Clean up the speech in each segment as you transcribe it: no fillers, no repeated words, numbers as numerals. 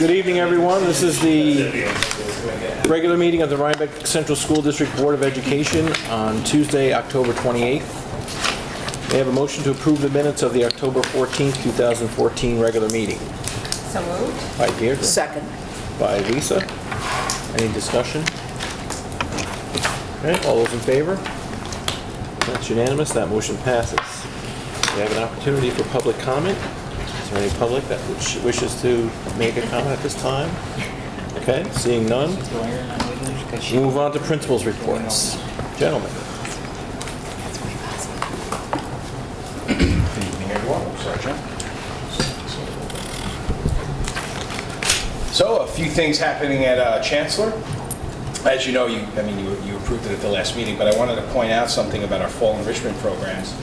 Good evening, everyone. This is the regular meeting of the Rhinebeck Central School District Board of Education on Tuesday, October 28th. May I have a motion to approve the minutes of the October 14th, 2014 regular meeting? So moved. By Deirdre. Second. By Lisa. Any discussion? Okay, all those in favor? That's unanimous. That motion passes. We have an opportunity for public comment. Is there any public that wishes to make a comment at this time? Okay, seeing none. We'll move on to principals' reports. Gentlemen. Good evening, everyone. Sergeant. So, a few things happening at Chancellor. As you know, you approved it at the last meeting, but I wanted to point out something about our fall enrichment programs.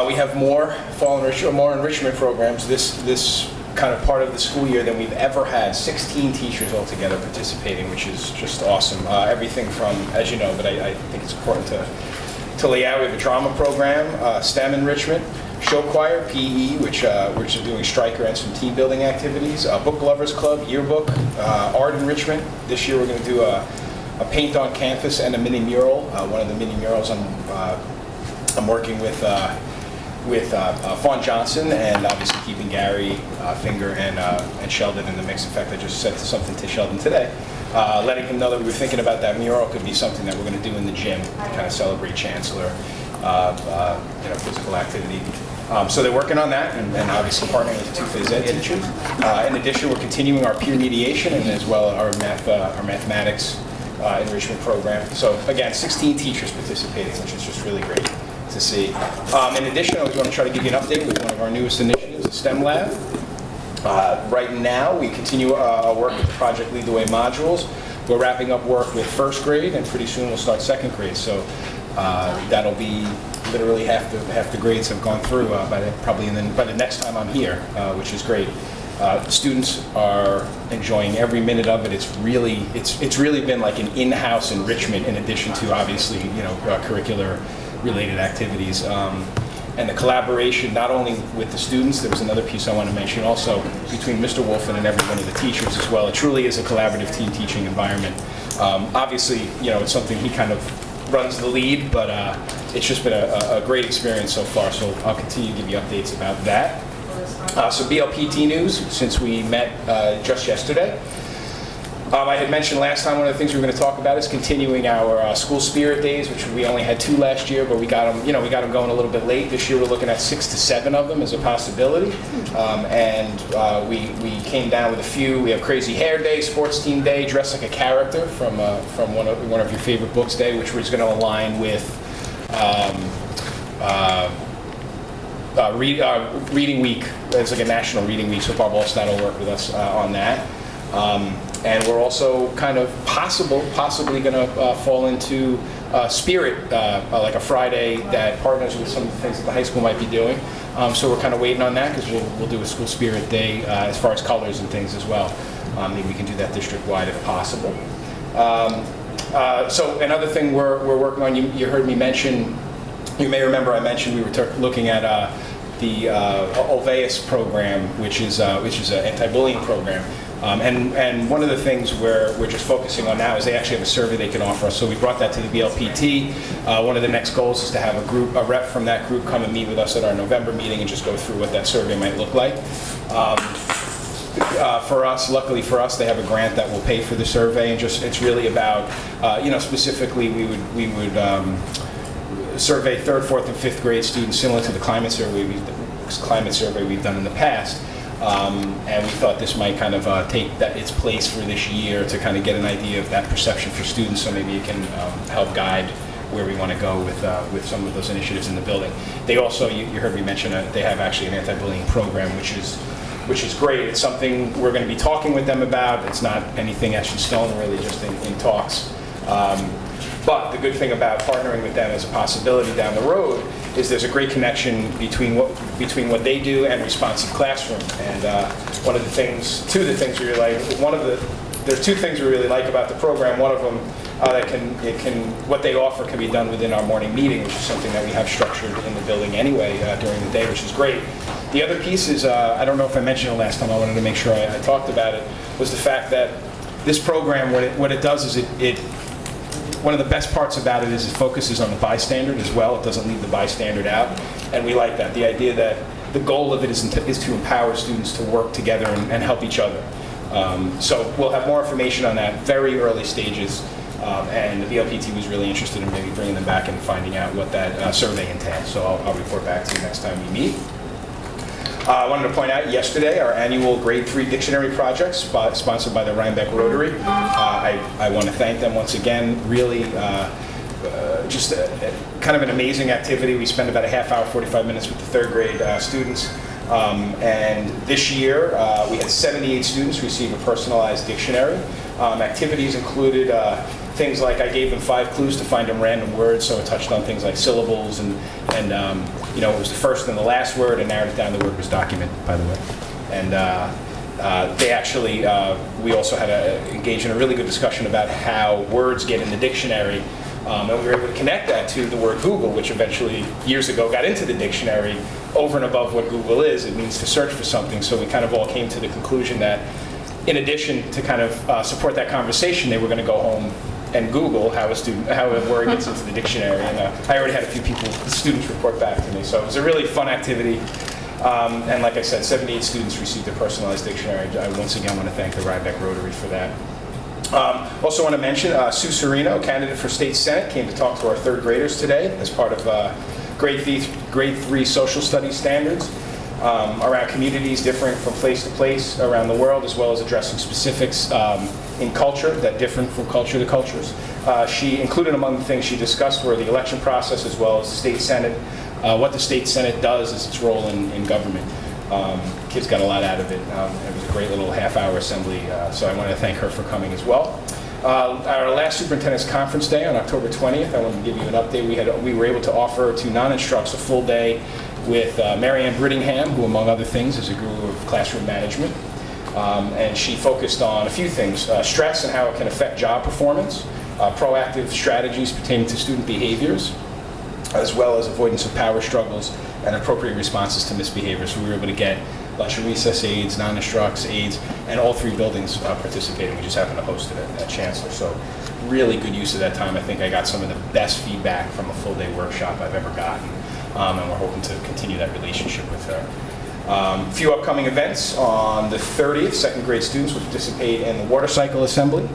We have more enrichment programs this kind of part of the school year than we've ever had. 16 teachers altogether participating, which is just awesome. Everything from, as you know, but I think it's important to lay out. We have a drama program, STEM enrichment, show choir, PE, which are doing striker and some team building activities, book lovers club, yearbook, art enrichment. This year we're going to do a paint on canvas and a mini mural. One of the mini murals I'm working with Fawn Johnson, and obviously keeping Gary, Finger, and Sheldon in the mix. In fact, I just said something to Sheldon today, letting him know that we were thinking about that mural could be something that we're going to do in the gym to kind of celebrate Chancellor, physical activity. So they're working on that, and obviously partnering with the two phys ed teachers. In addition, we're continuing our peer mediation and as well our mathematics enrichment program. So again, 16 teachers participating, which is just really great to see. In addition, I always want to try to give you an update with one of our newest initiatives, the STEM Lab. Right now, we continue our work with the Project Lead the Way modules. We're wrapping up work with first grade, and pretty soon we'll start second grade. So that'll be literally half the grades have gone through by the next time I'm here, which is great. Students are enjoying every minute of it. It's really been like an in-house enrichment in addition to obviously curricular related activities, and the collaboration not only with the students. There was another piece I want to mention also between Mr. Wolfen and every one of the teachers as well. It truly is a collaborative team teaching environment. Obviously, it's something he kind of runs the lead, but it's just been a great experience so far. So I'll continue to give you updates about that. So BLPT news, since we met just yesterday. I had mentioned last time one of the things we were going to talk about is continuing our school spirit days, which we only had 2 last year, but we got them going a little bit late. This year we're looking at 6 to 7 of them as a possibility, and we came down with a few. We have Crazy Hair Day, Sports Team Day, Dress Like a Character from one of your favorite books Day, which was going to align with Reading Week. It's like a national Reading Week, so Barb Allstat will work with us on that. And we're also kind of possibly going to fall into Spirit, like a Friday that partners with some of the things that the high school might be doing. So we're kind of waiting on that because we'll do a School Spirit Day as far as colors and things as well. Maybe we can do that district-wide if possible. So another thing we're working on, you heard me mention, you may remember I mentioned we were looking at the Olveus program, which is an anti-bullying program. And one of the things we're just focusing on now is they actually have a survey they can offer us. So we brought that to the BLPT. One of the next goals is to have a rep from that group come and meet with us at our November meeting and just go through what that survey might look like. For us, luckily for us, they have a grant that will pay for the survey, and it's really about, specifically we would survey 3rd, 4th, and 5th grade students similar to the climate survey we've done in the past. And we thought this might kind of take its place for this year to kind of get an idea of that perception for students, so maybe it can help guide where we want to go with some of those initiatives in the building. They also, you heard me mention, they have actually an anti-bullying program, which is great. It's something we're going to be talking with them about. It's not anything etched in stone, really just in talks. But the good thing about partnering with them as a possibility down the road is there's a great connection between what they do and Responsive Classroom. And there's 2 things we really like about the program. One of them, what they offer can be done within our morning meeting, which is something that we have structured in the building anyway during the day, which is great. The other piece is, I don't know if I mentioned it last time, I wanted to make sure I talked about it, was the fact that this program, what it does is one of the best parts about it is it focuses on the bystander as well. It doesn't leave the bystander out, and we like that. The idea that the goal of it is to empower students to work together and help each other. So we'll have more information on that very early stages, and the BLPT was really interested in maybe bringing them back and finding out what that survey entails. So I'll report back to you next time we meet. I wanted to point out yesterday our annual Grade 3 Dictionary Project, sponsored by the Rhinebeck Rotary. I want to thank them once again. Really, just kind of an amazing activity. We spent about a half hour, 45 minutes with the third grade students. And this year, we had 78 students receive a personalized dictionary. Activities included things like I gave them 5 clues to find them random words, so it touched on things like syllables and you know, it was the first and the last word, and narrowed it down. The word was document, by the way. And they actually, we also had engaged in a really good discussion about how words get in the dictionary, and we were able to connect that to the word Google, which eventually, years ago, got into the dictionary over and above what Google is. It means to search for something, so we kind of all came to the conclusion that in addition to kind of support that conversation, they were going to go home and Google how a word gets into the dictionary. And I already had a few students report back to me. So it was a really fun activity. And like I said, 78 students received a personalized dictionary. I once again want to thank the Rhinebeck Rotary for that. Also want to mention Sue Serino, candidate for State Senate, came to talk to our third graders today as part of grade 3 social studies standards around communities differing from place to place around the world, as well as addressing specifics in culture that differ from culture to cultures. She included among the things she discussed were the election process as well as the State Senate. What the State Senate does is its role in government. Kids got a lot out of it. It was a great little half-hour assembly, so I want to thank her for coming as well. Our last superintendent's conference day on October 20th, I wanted to give you an update. We were able to offer to non-instructs a full day with Mary Ann Brittingham, who among other things is a guru of classroom management. And she focused on a few things: stress and how it can affect job performance, proactive strategies pertaining to student behaviors, as well as avoidance of power struggles and appropriate responses to misbehavior. So we were able to get lunch and recess aides, non-instructs, aides, and all 3 buildings participating. We just happened to host it at Chancellor. So really good use of that time. I think I got some of the best feedback from a full-day workshop I've ever gotten, and we're hoping to continue that relationship with her. A few upcoming events. On the 30th, second grade students will participate in the water cycle assembly.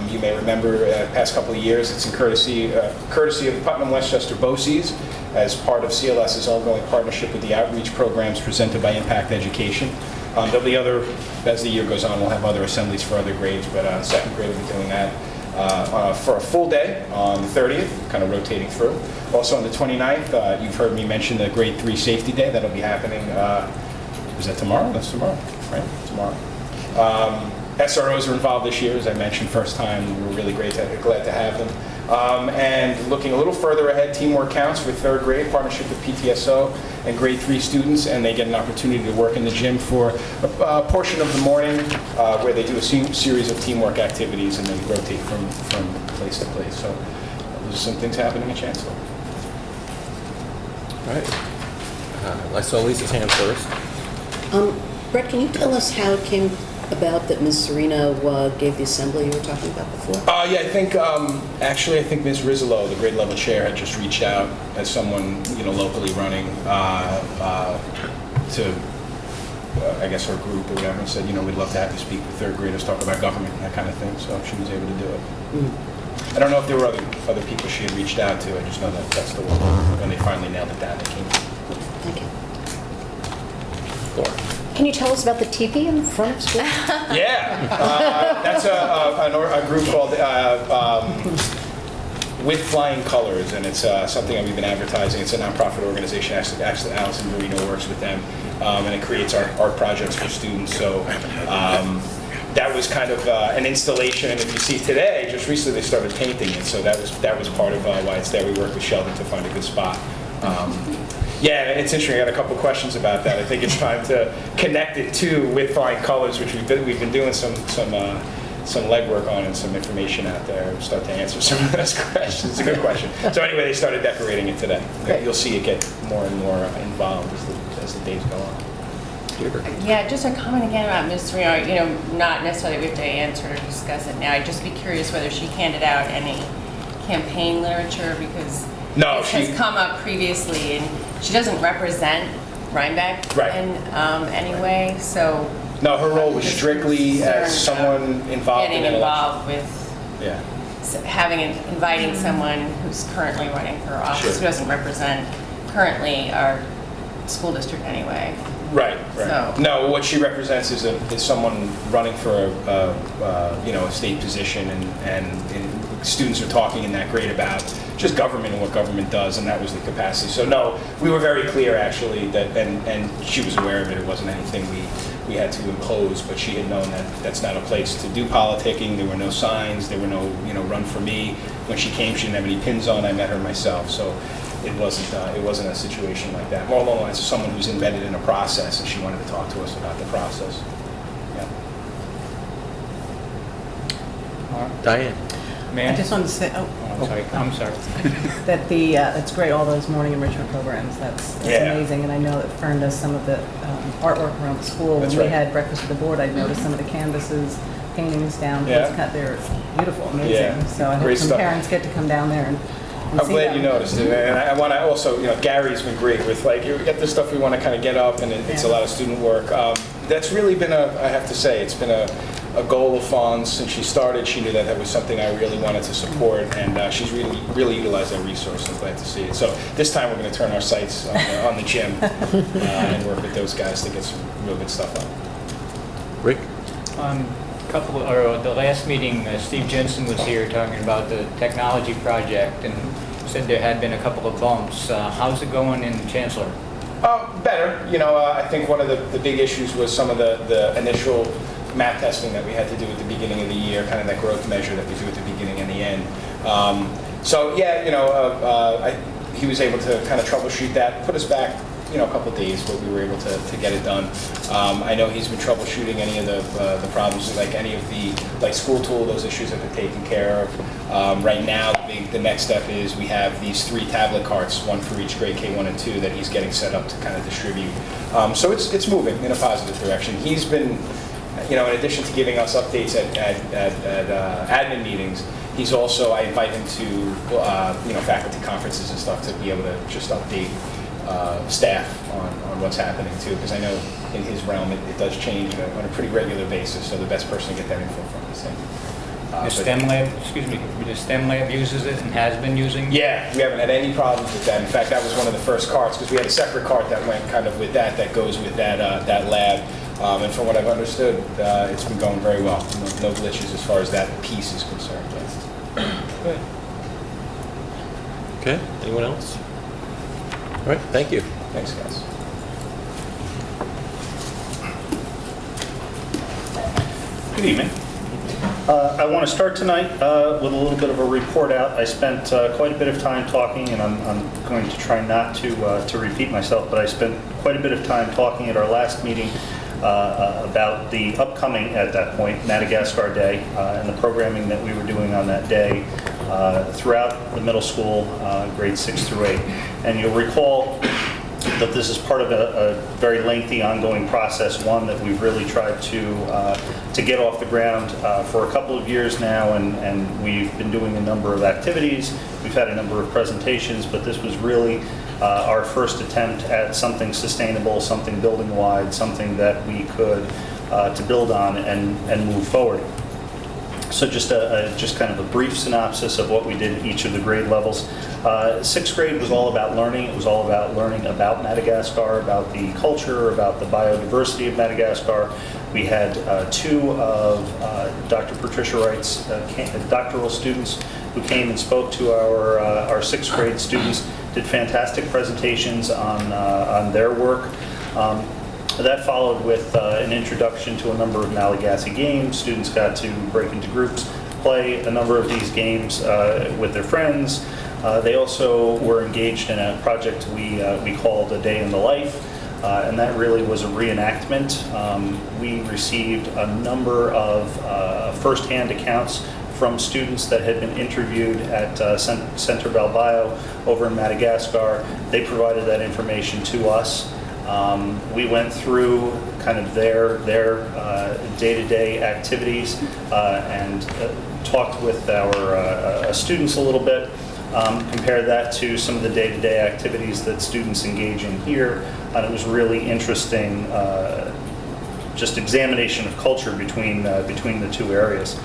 You may remember the past couple of years, it's in courtesy of the Putnam Westchester BOCES as part of CLS's ongoing partnership with the outreach programs presented by Impact Education. There'll be other, as the year goes on, we'll have other assemblies for other grades, but second grade will be doing that for a full day on the 30th, kind of rotating through. Also on the 29th, you've heard me mention the grade 3 safety day. That'll be happening, is that tomorrow? That's tomorrow, right? Tomorrow. SROs are involved this year, as I mentioned, first time. We're really glad to have them. And looking a little further ahead, Teamwork Counts with third grade, partnership with PTSO and grade 3 students, and they get an opportunity to work in the gym for a portion of the morning where they do a series of teamwork activities and then rotate from place to place. So those are some things happening at Chancellor. All right. I saw Lisa's hand first. Brett, can you tell us how it came about that Ms. Serino gave the assembly you were talking about before? Yeah, I think actually I think Ms. Rizzolo, the grade level chair, had just reached out as someone locally running to I guess her group or whatever, and said we'd love to have you speak with third graders, talk about government and that kind of thing. So she was able to do it. Mm-hmm. I don't know if there were other people she had reached out to. I just know that that's the one when they finally nailed it down. They came. Thank you. Laura. Can you tell us about the teepee in front of school? Yeah, that's a group called With Flying Colors, and it's something that we've been advertising. It's a nonprofit organization. Actually, Allison Marino works with them, and it creates art projects for students. So that was kind of an installation. And if you see today, just recently they started painting it. So that was part of why it's there. We worked with Sheldon to find a good spot. Yeah, it's interesting. I got a couple questions about that. I think it's time to connect it to With Flying Colors, which we've been doing some some legwork on and some information out there and start to answer some of those questions. It's a good question. So anyway, they started decorating it today. Great. You'll see it get more and more involved as the days go on. Yeah, just a comment again about Ms. Serino, not necessarily we have to answer or discuss it now. I'd just be curious whether she handed out any campaign literature, because No, this has come up previously, and she doesn't represent Rhinebeck Right. in any way, so. No, her role was Just strictly as concerned someone about involved in Getting an involved election. with Yeah. inviting someone who's currently running for office, Sure. who doesn't represent currently our school district anyway. Right. So- No, what she represents is someone running for a state position, and students are talking in that grade about just government and what government does, and that was the capacity. So no, we were very clear actually that, and she was aware of it. It wasn't anything we had to impose, but she had known that that's not a place to do politicking. There were no signs. There were no run for me. When she came, she didn't have any pins on. I met her myself, so. It wasn't a situation like that. More along the lines of someone who's embedded in a process, and she wanted to talk to us about the process. Yeah. Diane? I just wanted to say, I'm sorry. that that's great, all those morning enrichment programs. That's Yeah. amazing. And I know that Fern does some of the artwork around the school. That's When we right. had breakfast with the board, I noticed some of the canvases, paintings down. Yeah. They're beautiful, amazing. Yeah. So I hope Great some stuff. parents get to come down there and I'm see glad them. you noticed it, and I want to also, Gary's been great with we got this stuff we want to kind of get up, and it's a Yeah. lot of student work. That's really been I have to say, it's been a goal of Fawn's since she started. She knew that was something I really wanted to support, and she's really utilized that resource. I'm glad to see it. So this time we're going to turn our sights on the gym and work with those guys to get some real good stuff up. Rick? The last meeting, Steve Jensen was here talking about the technology project and said there had been a couple of bumps. How's it going in Chancellor? Better. I think one of the big issues was some of the initial math testing that we had to do at the beginning of the year, kind of that growth measure that we do at the beginning and the end. He was able to kind of troubleshoot that, put us back a couple of days, but we were able to get it done. I know he's been troubleshooting any of the problems, like any of the school tool, those issues have been taken care of. Right now, the next step is we have these 3 tablet carts, one for each grade K1 and 2, that he's getting set up to kind of distribute. So it's moving in a positive direction. He's been, in addition to giving us updates at admin meetings, he's also, I invite him to faculty conferences and stuff to be able to just update staff on what's happening too, because I know in his realm it does change on a pretty regular basis, so the best person to get that info from is him. The STEM lab uses it and has been using? Yeah, we haven't had any problems with that. In fact, that was one of the first carts, because we had a separate cart that went kind of with that goes with that lab. And from what I've understood, it's been going very well. No glitches as far as that piece is concerned. Good. Okay, anyone else? All right, thank you. Thanks, guys. Good evening. I want to start tonight with a little bit of a report out. I spent quite a bit of time talking, and I'm going to try not to repeat myself, but I spent quite a bit of time talking at our last meeting about the upcoming, at that point, Madagascar Day, and the programming that we were doing on that day throughout the middle school, grades 6 through 8. And you'll recall that this is part of a very lengthy ongoing process, one that we've really tried to get off the ground for a couple of years now, and we've been doing a number of activities. We've had a number of presentations, but this was really our first attempt at something sustainable, something building-wide, something that we could to build on and move forward. So just kind of a brief synopsis of what we did at each of the grade levels. 6th grade was all about learning. It was all about learning about Madagascar, about the culture, about the biodiversity of Madagascar. We had 2 of Dr. Patricia Wright's doctoral students who came and spoke to our 6th grade students, did fantastic presentations on their work. That followed with an introduction to a number of Malagasy games. Students got to break into groups, play a number of these games with their friends. They also were engaged in a project we called A Day in the Life, and that really was a reenactment. We received a number of firsthand accounts from students that had been interviewed at Centre Balbio over in Madagascar. They provided that information to us. We went through kind of their day-to-day activities and talked with our students a little bit. Compare that to some of the day-to-day activities that students engage in here. And it was really interesting, just examination of culture between the two areas.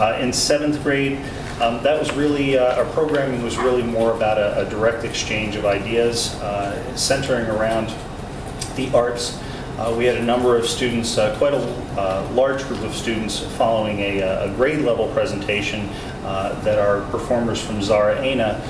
In 7th grade, that was really, our programming was really more about a direct exchange of ideas, centering around the arts. We had a number of students, quite a large group of students, following a grade level presentation that our performers from Zara Aina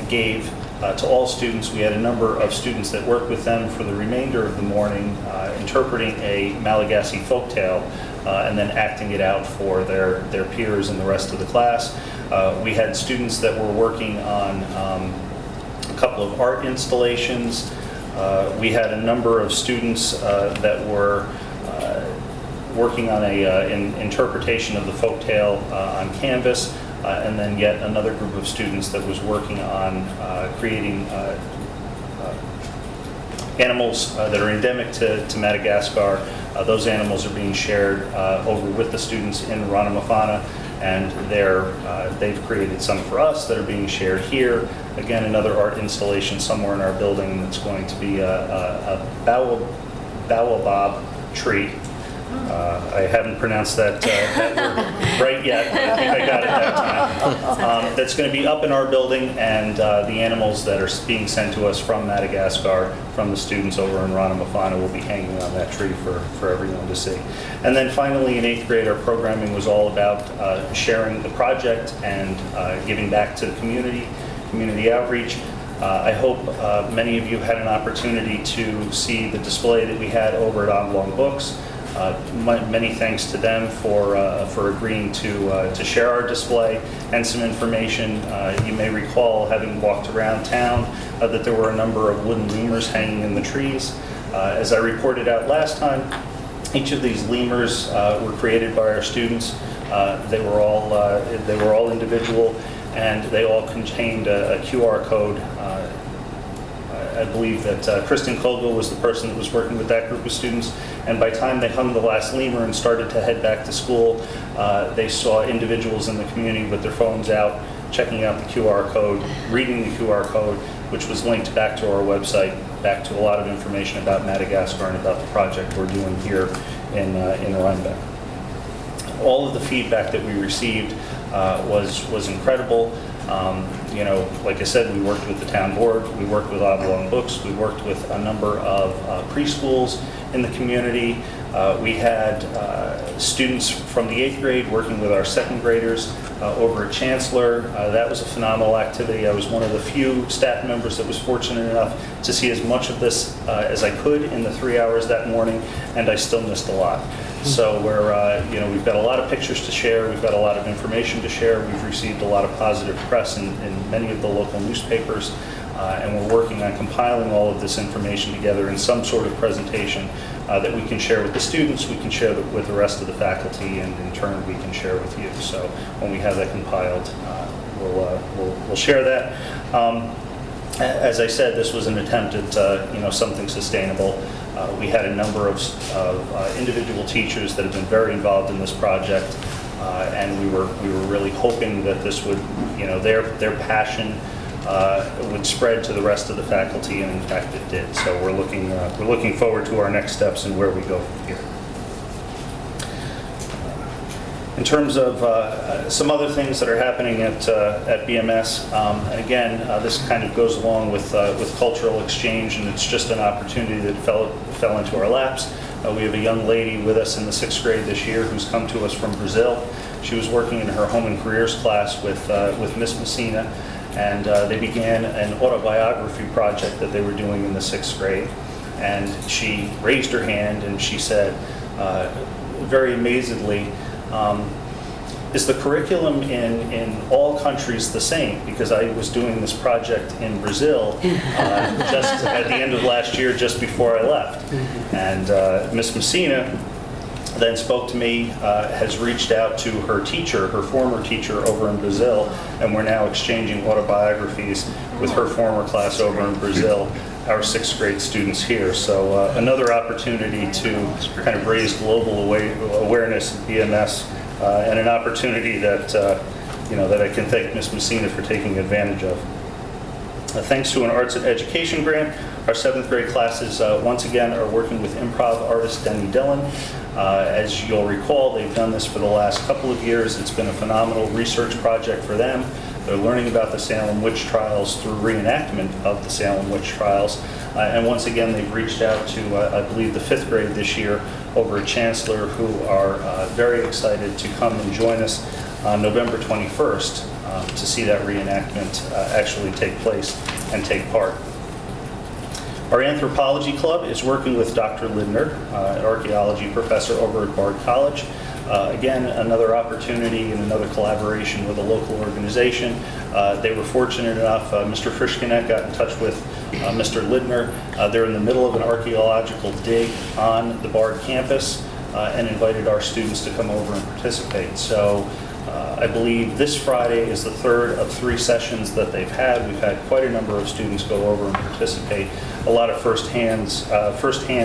gave to all students. We had a number of students that worked with them for the remainder of the morning, interpreting a Malagasy folktale and then acting it out for their peers and the rest of the class. We had students that were working on a couple of art installations. We had a number of students that were working on an interpretation of the folktale on canvas, and then yet another group of students that was working on creating animals that are endemic to Madagascar. Those animals are being shared over with the students in Rhinebeck, and they've created some for us that are being shared here. Again, another art installation somewhere in our building that's going to be a baobab tree. I haven't pronounced that word right yet, but I think I got it that time. That's going to be up in our building, and the animals that are being sent to us from Madagascar, from the students over in Rhinebeck, will be hanging on that tree for everyone to see. And then finally, in 8th grade, our programming was all about sharing the project and giving back to the community outreach. I hope many of you had an opportunity to see the display that we had over at Oblong Books. Many thanks to them for agreeing to share our display and some information. You may recall, having walked around town, that there were a number of wooden lemurs hanging in the trees. As I reported out last time, each of these lemurs were created by our students. They were all individual, and they all contained a QR code. I believe that Kristen Colville was the person that was working with that group of students, and by the time they hung the last lemur and started to head back to school, they saw individuals in the community with their phones out, checking out the QR code, reading the QR code, which was linked back to our website, back to a lot of information about Madagascar and about the project we're doing here in Rhinebeck. All of the feedback that we received was incredible. Like I said, we worked with the town board, we worked with Oblong Books, we worked with a number of preschools in the community. We had students from the 8th grade working with our 2nd graders over at Chancellor. That was a phenomenal activity. I was one of the few staff members that was fortunate enough to see as much of this as I could in the 3 hours that morning, and I still missed a lot. So we've got a lot of pictures to share, we've got a lot of information to share, we've received a lot of positive press in many of the local newspapers, and we're working on compiling all of this information together in some sort of presentation that we can share with the students, we can share with the rest of the faculty, and in turn we can share with you. So when we have that compiled, we'll share that. As I said, this was an attempt at something sustainable. We had a number of individual teachers that have been very involved in this project, and we were really hoping that this would, their passion would spread to the rest of the faculty, and in fact it did. So we're looking forward to our next steps and where we go from here. In terms of some other things that are happening at BMS, and again, this kind of goes along with cultural exchange, and it's just an opportunity that fell into our laps. We have a young lady with us in the 6th grade this year who's come to us from Brazil. She was working in her home and careers class with Miss Messina, and they began an autobiography project that they were doing in the 6th grade. And she raised her hand and she said, very amazedly, is the curriculum in all countries the same? Because I was doing this project in Brazil just at the end of last year, just before I left. And Ms. Messina then spoke to me, has reached out to her teacher, her former teacher over in Brazil, and we're now exchanging autobiographies with her former class over in Brazil, our 6th grade students here. So another opportunity to kind of raise global awareness of BMS, and an opportunity that, that I can thank Ms. Messina for taking advantage of. Thanks to an Arts and Education grant, our 7th grade classes once again are working with improv artist Denny Dillon. As you'll recall, they've done this for the last couple of years. It's been a phenomenal research project for them. They're learning about the Salem witch trials through reenactment of the Salem witch trials. And once again, they've reached out to, I believe, the 5th grade this year over at Chancellor, who are very excited to come and join us on November 21st to see that reenactment actually take place and take part. Our anthropology club is working with Dr. Lindner, an archaeology professor over at Bard College. Again, another opportunity and another collaboration with a local organization. They were fortunate enough, Mr. Frischkinet got in touch with Mr. Lindner. They're in the middle of an archaeological dig on the Bard campus and invited our students to come over and participate. So I believe this Friday is the 3rd of 3 sessions that they've had. We've had quite a number of students go over and participate. A lot of firsthand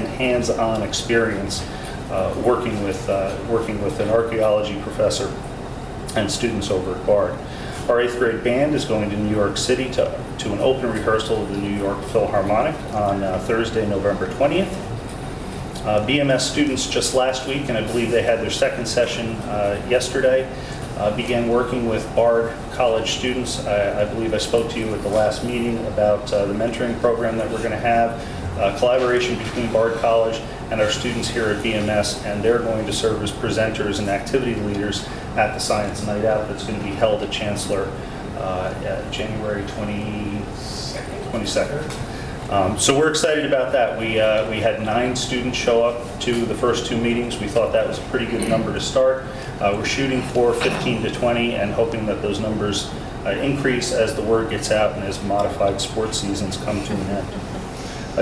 hands-on experience working with an archaeology professor and students over at Bard. Our 8th grade band is going to New York City to an open rehearsal of the New York Philharmonic on Thursday, November 20th. BMS students just last week, and I believe they had their 2nd session yesterday, began working with Bard College students. I believe I spoke to you at the last meeting about the mentoring program that we're going to have, collaboration between Bard College and our students here at BMS, and they're going to serve as presenters and activity leaders at the Science Night Out that's going to be held at Chancellor January 22nd. So we're excited about that. We had 9 students show up to the first 2 meetings. We thought that was a pretty good number to start. We're shooting for 15 to 20 and hoping that those numbers increase as the word gets out and as modified sports seasons come to an end.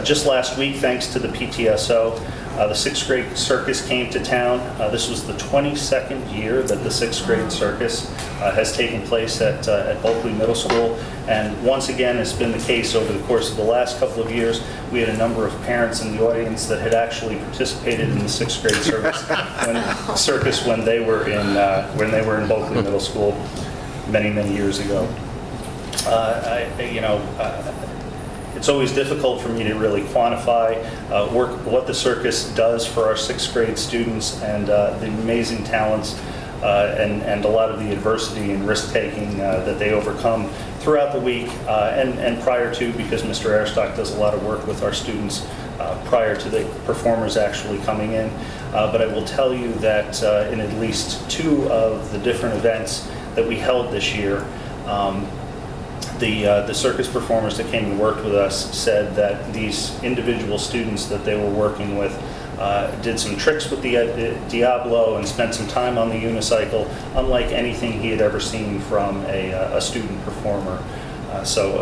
Just last week, thanks to the PTSO, the 6th grade circus came to town. This was the 22nd year that the 6th grade circus has taken place at Bulkley Middle School. And once again, it's been the case over the course of the last couple of years. We had a number of parents in the audience that had actually participated in the 6th grade circus when they were in Bulkley Middle School many years ago. It's always difficult for me to really quantify what the circus does for our 6th grade students and the amazing talents and a lot of the adversity and risk-taking that they overcome throughout the week and prior to, because Mr. Airstock does a lot of work with our students prior to the performers actually coming in. But I will tell you that in at least 2 of the different events that we held this year, the circus performers that came and worked with us said that these individual students that they were working with did some tricks with the Diablo and spent some time on the unicycle, unlike anything he had ever seen from a student performer. So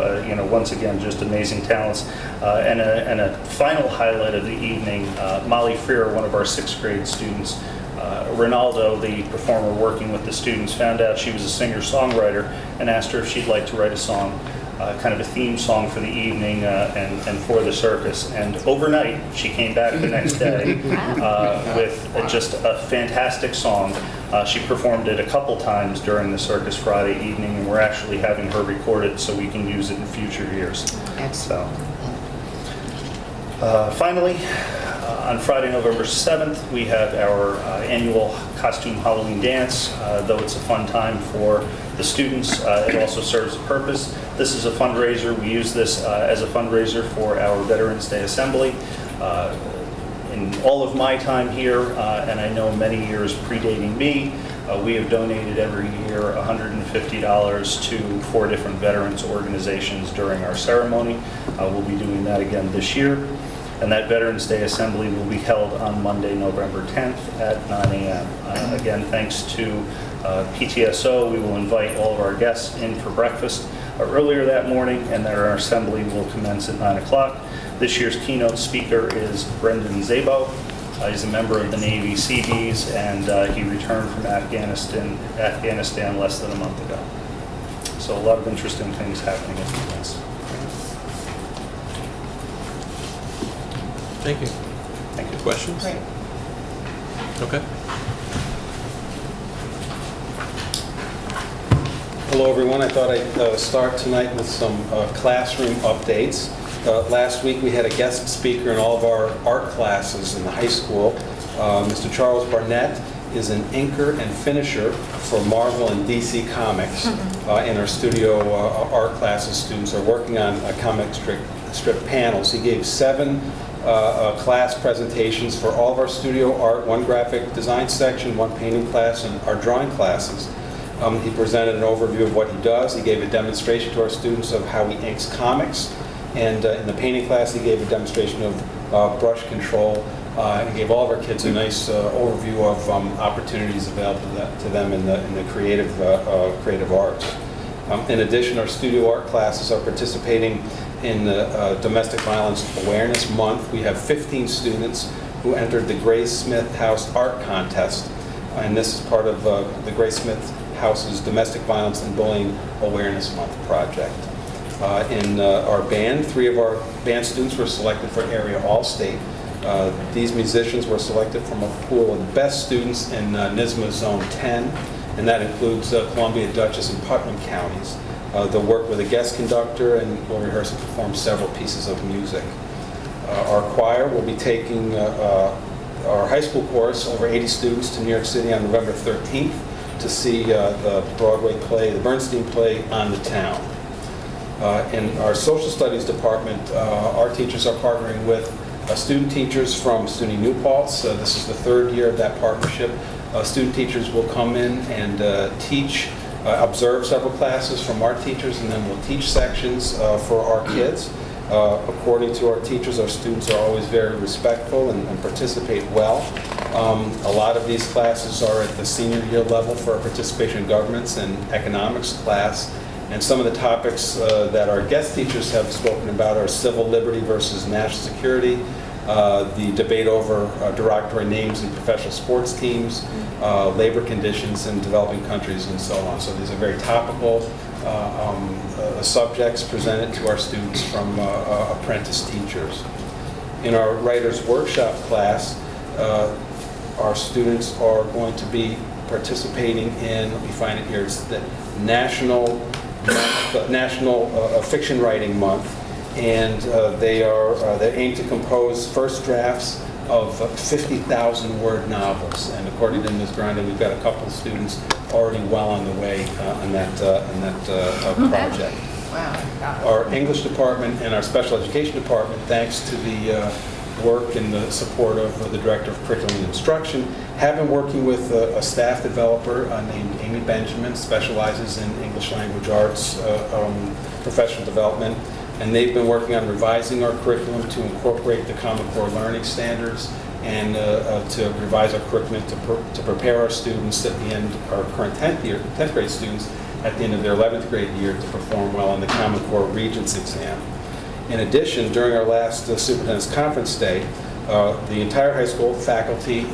once again, just amazing talents. And a final highlight of the evening, Molly Freer, one of our 6th grade students, Ronaldo, the performer working with the students, found out she was a singer-songwriter and asked her if she'd like to write a song, kind of a theme song for the evening and for the circus. And overnight, she came back the next day with just a fantastic song. She performed it a couple times during the Circus Friday evening, and we're actually having her record it so we can use it in future years. Excellent. Finally, on Friday, November 7th, we have our annual costume Halloween dance. Though it's a fun time for the students, it also serves a purpose. This is a fundraiser. We use this as a fundraiser for our Veterans Day Assembly. In all of my time here, and I know many years predating me, we have donated every year $150 to 4 different veterans organizations during our ceremony. We'll be doing that again this year. And that Veterans Day Assembly will be held on Monday, November 10th at 9 a.m. Again, thanks to PTSO, we will invite all of our guests in for breakfast earlier that morning, and then our assembly will commence at 9 o'clock. This year's keynote speaker is Brendan Szabo. He's a member of the Navy Seabees, and he returned from Afghanistan less than a month ago. So a lot of interesting things happening at the events. Thank you. Thank you. Questions? Great. Okay. Hello, everyone. I thought I'd start tonight with some classroom updates. Last week, we had a guest speaker in all of our art classes in the high school. Mr. Charles Barnett is an inker and finisher for Marvel and DC Comics. In our studio art classes, students are working on comic strip panels. He gave 7 class presentations for all of our studio art, 1 graphic design section, 1 painting class, and our drawing classes. He presented an overview of what he does. He gave a demonstration to our students of how he inks comics. And in the painting class, he gave a demonstration of brush control. And gave all of our kids a nice overview of opportunities available to them in the creative arts. In addition, our studio art classes are participating in the Domestic Violence Awareness Month. We have 15 students who entered the Gray Smith House Art Contest. And this is part of the Gray Smith House's Domestic Violence and Bullying Awareness Month project. In our band, 3 of our band students were selected for Area All-State. These musicians were selected from a pool of the best students in NYSSMA Zone 10, and that includes Columbia, Dutchess, and Putnam counties. They'll work with a guest conductor and will rehearse and perform several pieces of music. Our choir will be taking our high school chorus, over 80 students, to New York City on November 13th to see the Broadway play, the Bernstein play, On the Town. In our social studies department, our teachers are partnering with student teachers from SUNY New Paltz. This is the 3rd year of that partnership. Student teachers will come in and teach, observe several classes from our teachers, and then we'll teach sections for our kids. According to our teachers, our students are always very respectful and participate well. A lot of these classes are at the senior year level for our participation in governments and economics class. And some of the topics that our guest teachers have spoken about are civil liberty versus national security, the debate over derogatory names in professional sports teams, labor conditions in developing countries, and so on. So these are very topical subjects presented to our students from apprentice teachers. In our writer's workshop class, our students are going to be participating in, let me find it here, it's the National Fiction Writing Month, and they aim to compose first drafts of 50,000-word novels. And according to Ms. Grindin, we've got a couple of students already well on the way on that project. Wow. Our English department and our special education department, thanks to the work and the support of the Director of Curriculum and Instruction, have been working with a staff developer named Amy Benjamin, specializes in English language arts, professional development, and they've been working on revising our curriculum to incorporate the Common Core learning standards and to revise our curriculum to prepare our students at the end, our current 10th grade students, at the end of their 11th grade year to perform well on the Common Core Regents exam. In addition, during our last Superintendent's Conference Day, the entire high school faculty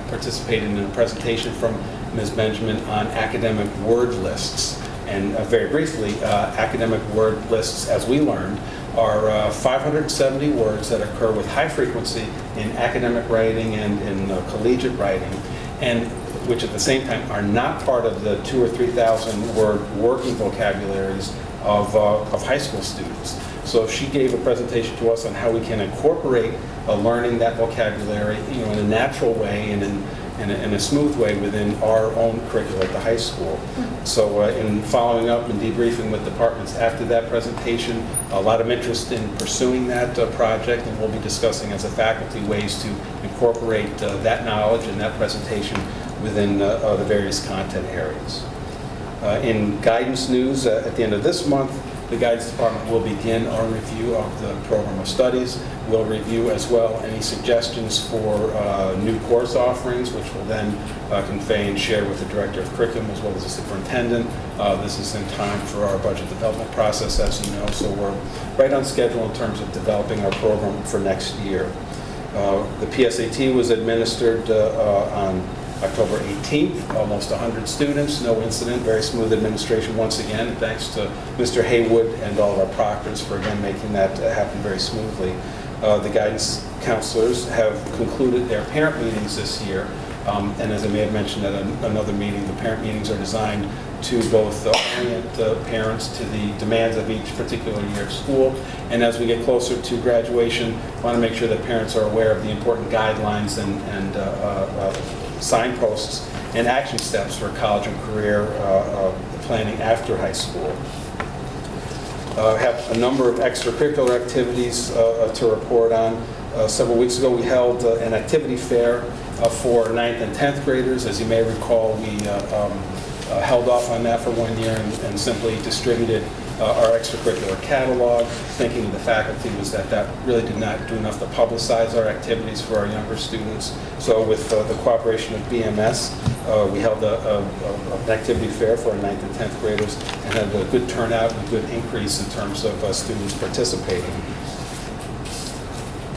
participated in a presentation from Ms. Benjamin on academic word lists. And very briefly, academic word lists, as we learned, are 570 words that occur with high frequency in academic writing and in collegiate writing, and which at the same time are not part of the 2,000 or 3,000 word working vocabularies of high school students. So she gave a presentation to us on how we can incorporate learning that vocabulary, in a natural way and in a smooth way within our own curricula at the high school. So in following up and debriefing with departments after that presentation, a lot of interest in pursuing that project, and we'll be discussing as a faculty ways to incorporate that knowledge and that presentation within the various content areas. In guidance news, at the end of this month, the Guidance Department will begin our review of the Program of Studies. We'll review as well any suggestions for new course offerings, which will then convey and share with the Director of Curriculum as well as the Superintendent. This is in time for our budget development process, as you know, so we're right on schedule in terms of developing our program for next year. The PSAT was administered on October 18th, almost 100 students, no incident, very smooth administration once again, and thanks to Mr. Haywood and all of our proctors for again making that happen very smoothly. The guidance counselors have concluded their parent meetings this year, and as I may have mentioned at another meeting, the parent meetings are designed to both orient parents to the demands of each particular year of school, and as we get closer to graduation, want to make sure that parents are aware of the important guidelines and signposts and action steps for college and career planning after high school. Have a number of extracurricular activities to report on. Several weeks ago, we held an activity fair for 9th and 10th graders. As you may recall, we held off on that for 1 year and simply distributed our extracurricular catalog. Thinking of the faculty was that really did not do enough to publicize our activities for our younger students. So with the cooperation of BMS, we held an activity fair for our 9th and 10th graders and had a good turnout and a good increase in terms of students participating.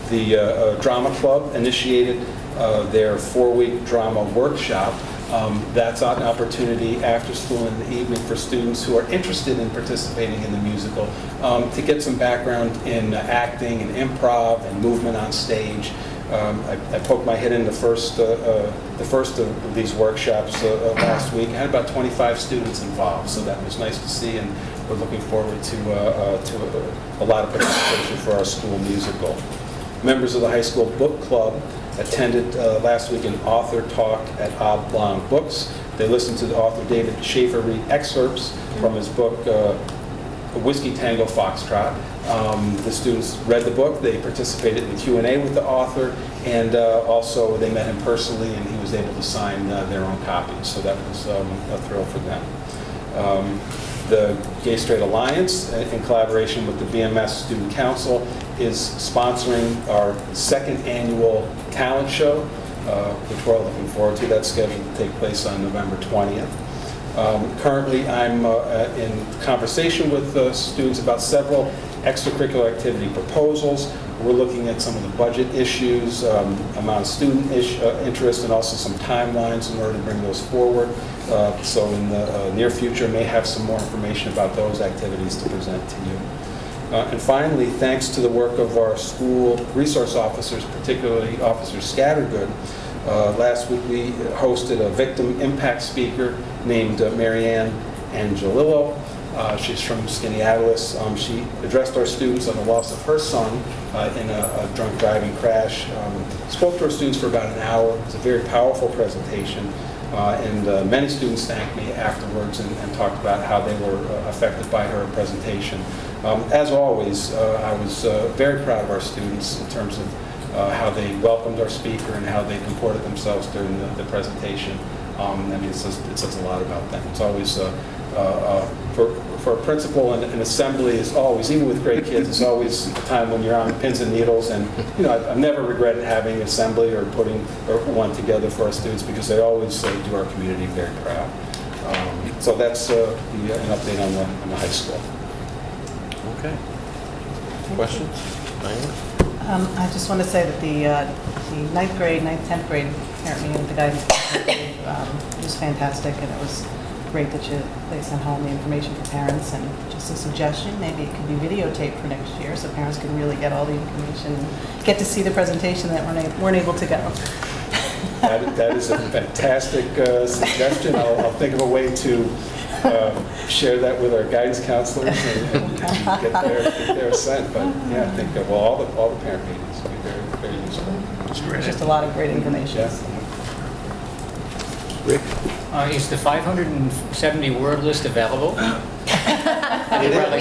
The Drama Club initiated their 4-week drama workshop. That's an opportunity after school in the evening for students who are interested in participating in the musical to get some background in acting and improv and movement on stage. I poked my head in the first of these workshops last week. I had about 25 students involved, so that was nice to see, and we're looking forward to a lot of participation for our school musical. Members of the high school book club attended last week an author talk at Oblong Books. They listened to the author David Schaefer read excerpts from his book, Whiskey Tango Foxtrot. The students read the book, they participated in the Q&A with the author, and also they met him personally and he was able to sign their own copies, so that was a thrill for them. The Gay Straight Alliance, in collaboration with the BMS Student Council, is sponsoring our 2nd annual talent show, which we're all looking forward to. That's scheduled to take place on November 20th. Currently, I'm in conversation with students about several extracurricular activity proposals. We're looking at some of the budget issues, amount of student interest, and also some timelines in order to bring those forward. So in the near future, may have some more information about those activities to present to you. And finally, thanks to the work of our school resource officers, particularly Officer Scattergood, last week we hosted a victim impact speaker named Marianne Angelillo. She's from Skaneateles. She addressed our students on the loss of her son in a drunk driving crash. Spoke to our students for about an hour. It was a very powerful presentation. And many students thanked me afterwards and talked about how they were affected by her presentation. As always, I was very proud of our students in terms of how they welcomed our speaker and how they comported themselves during the presentation. I mean, it says a lot about them. It's always, for a principal and assembly, is always, even with great kids, it's always a time when you're on pins and needles. And, you know, I've never regretted having assembly or putting one together for our students because they always do our community very proud. So that's an update on the high school. Okay. Questions? Diane? I just want to say that the 9th grade, 10th grade parent meeting with the guidance counselor was fantastic, and it was great that they sent home the information for parents. And just a suggestion, maybe it could be videotaped for next year so parents can really get all the information and get to see the presentation that weren't able to go. That is a fantastic suggestion. I'll think of a way to share that with our guidance counselors and get their assent. But yeah, I think all the parent meetings will be very, very useful. It's just a lot of great information. Yeah. Rick? Is the 570 word list available? We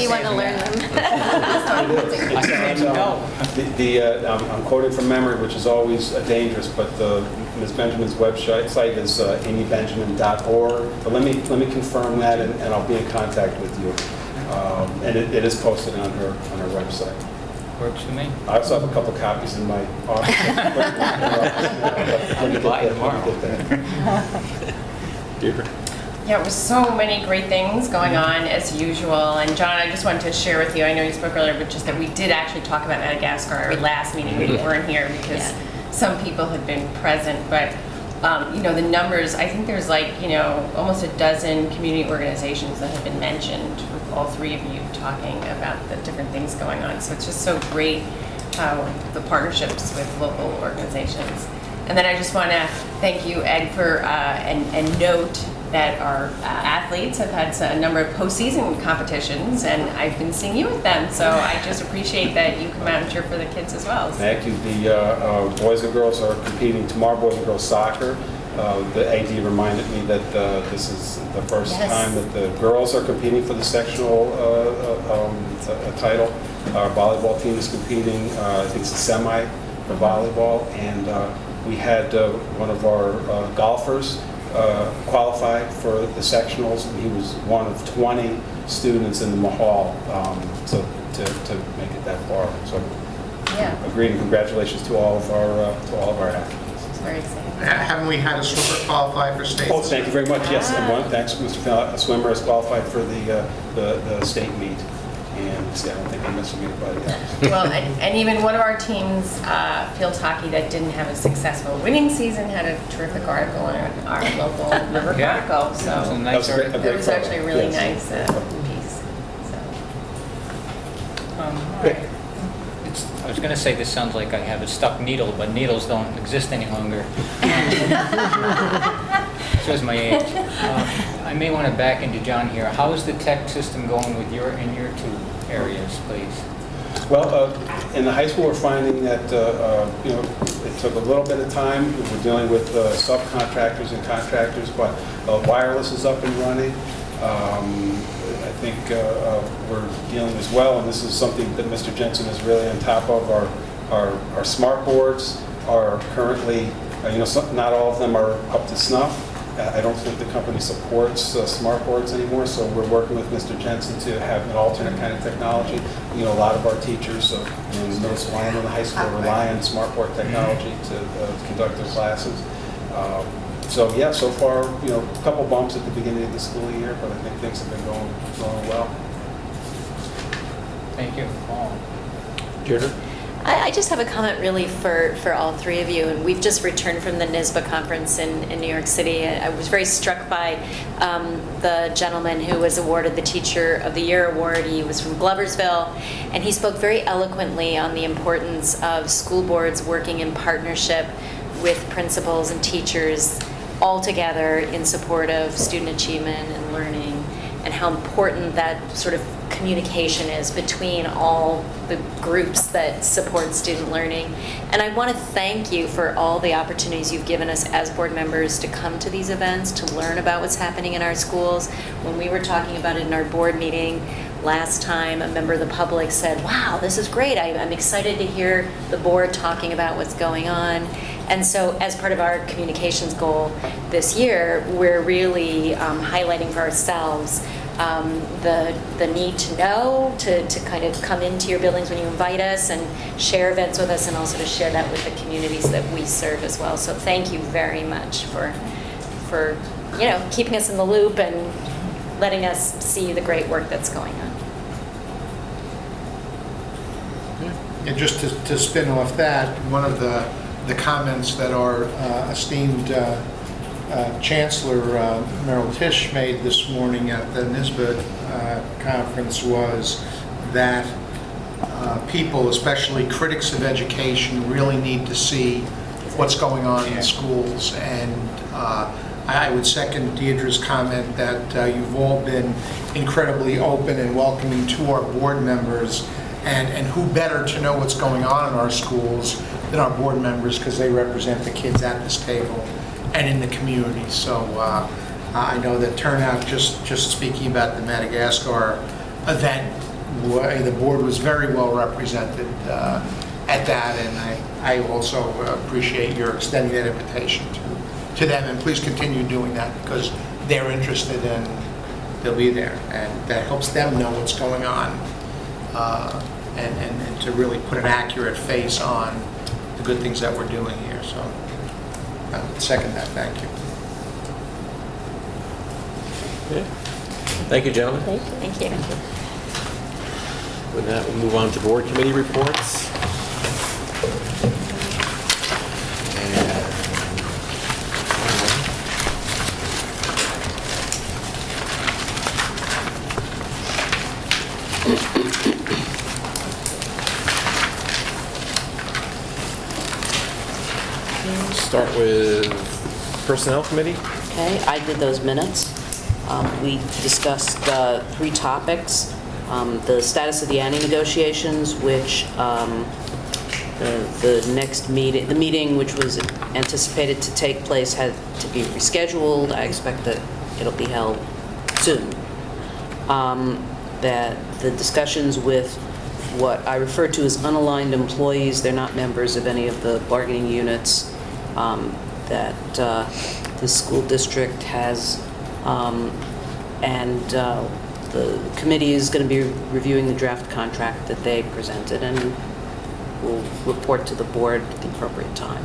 want to learn them. I said no. I'm quoting from memory, which is always dangerous, but Ms. Benjamin's website site is amybenjamin.org. But let me confirm that, and I'll be in contact with you. And it is posted on her website. Works for me. I also have a couple copies in my office. I'll buy it tomorrow. Deirdre? Yeah, it was so many great things going on as usual. And John, I just wanted to share with you, I know you spoke earlier, but just that we did actually talk about Madagascar at our last meeting. We weren't here because some people had been present, but the numbers, I think there's almost a dozen community organizations that have been mentioned with all three of you talking about the different things going on. So it's just so great how the partnerships with local organizations. And then I just want to thank you, Ed, for and note that our athletes have had a number of postseason competitions, and I've been seeing you with them. So I just appreciate that you come out and cheer for the kids as well. Thank you. The boys and girls are competing tomorrow, boys and girls soccer. The AD reminded me that this is the first time that the girls are competing for the sectional title. Our volleyball team is competing, I think it's a semi for volleyball, and we had one of our golfers qualify for the sectionals, and he was one of 20 students in the Mahal to make it that far. So, agreed, and congratulations to all of our athletes. It's very exciting. Haven't we had a swimmer qualify for state? Oh, thank you very much. Yes, and thanks, Mr. Fowler. A swimmer has qualified for the state meet, and I don't think I'm missing anybody else. Well, and even one of our teams, field hockey, that didn't have a successful winning season, had a terrific article in our local River Chronicle. So That was a nice That it was actually a really Yes. nice piece. So, all right. I was going to say this sounds like I have a stuck needle, but needles don't exist any longer. Shows my age. I may want to back into John here. How is the tech system going with in your two areas, please? Well, in the high school, we're finding that it took a little bit of time. We're dealing with subcontractors and contractors, but wireless is up and running. I think we're dealing as well, and this is something that Mr. Jensen is really on top of. Our smart boards are currently, not all of them are up to snuff. I don't think the company supports smart boards anymore, so we're working with Mr. Jensen to have an alternate kind of technology. A lot of our teachers in the middle school and in the high school rely on smart board technology to conduct their classes. So far, a couple bumps at the beginning of the school year, but I think things have been going well. Thank you. Paul. Deirdre? I just have a comment really for all three of you. And we've just returned from the NYSBA conference in New York City. I was very struck by the gentleman who was awarded the Teacher of the Year award. He was from Gloversville, and he spoke very eloquently on the importance of school boards working in partnership with principals and teachers all together in support of student achievement and learning, and how important that sort of communication is between all the groups that support student learning. And I want to thank you for all the opportunities you've given us as board members to come to these events, to learn about what's happening in our schools. When we were talking about it in our board meeting last time, a member of the public said, wow, this is great. I'm excited to hear the board talking about what's going on. And so as part of our communications goal this year, we're really highlighting for ourselves the need to know, to kind of come into your buildings when you invite us and share events with us, and also to share that with the communities that we serve as well. So thank you very much for keeping us in the loop and letting us see the great work that's going on. And just to spin off that, one of the comments that our esteemed Chancellor Merrill Tisch made this morning at the NYSBA conference was that people, especially critics of education, really need to see what's going on in the schools. And I would second Deirdre's comment that you've all been incredibly open and welcoming to our board members. And who better to know what's going on in our schools than our board members, because they represent the kids at this table and in the community. So I know that turnout, just speaking about the Madagascar event, the board was very well represented at that, and I also appreciate your extending that invitation to them, and please continue doing that, because they're interested and they'll be there, and that helps them know what's going on and to really put an accurate face on the good things that we're doing here. So I would second that. Thank you. Okay. Thank you, gentlemen. Thank you. With that, we'll move on to board committee reports. Start with Personnel Committee. Okay, I did those minutes. We discussed 3 topics. The status of the ANI negotiations, which the next meeting, the meeting which was anticipated to take place had to be rescheduled. I expect that it'll be held soon. That the discussions with what I refer to as unaligned employees, they're not members of any of the bargaining units, that the school district has, and the committee is going to be reviewing the draft contract that they presented and will report to the board at the appropriate time.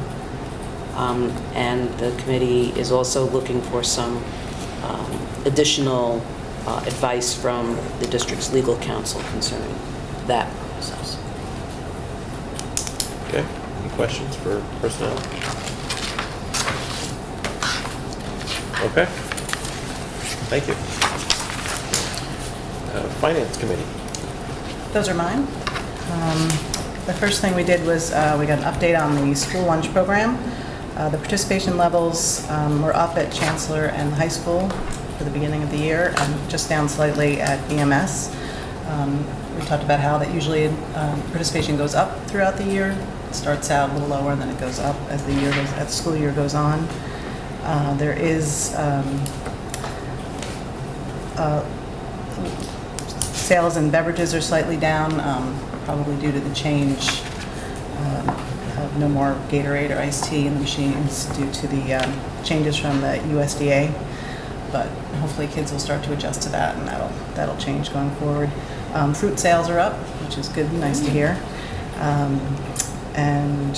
And the committee is also looking for some additional advice from the district's legal counsel concerning that process. Okay. Any questions for personnel? Okay. Thank you. Finance Committee. Those are mine. The first thing we did was we got an update on the school lunch program. The participation levels were up at Chancellor and high school for the beginning of the year, and just down slightly at BMS. We talked about how that usually participation goes up throughout the year. It starts out a little lower, and then it goes up as the year goes, as the school year goes on. There is sales and beverages are slightly down, probably due to the change of no more Gatorade or iced tea in the machines due to the changes from the USDA. But hopefully kids will start to adjust to that, and that'll change going forward. Fruit sales are up, which is good, nice to hear. And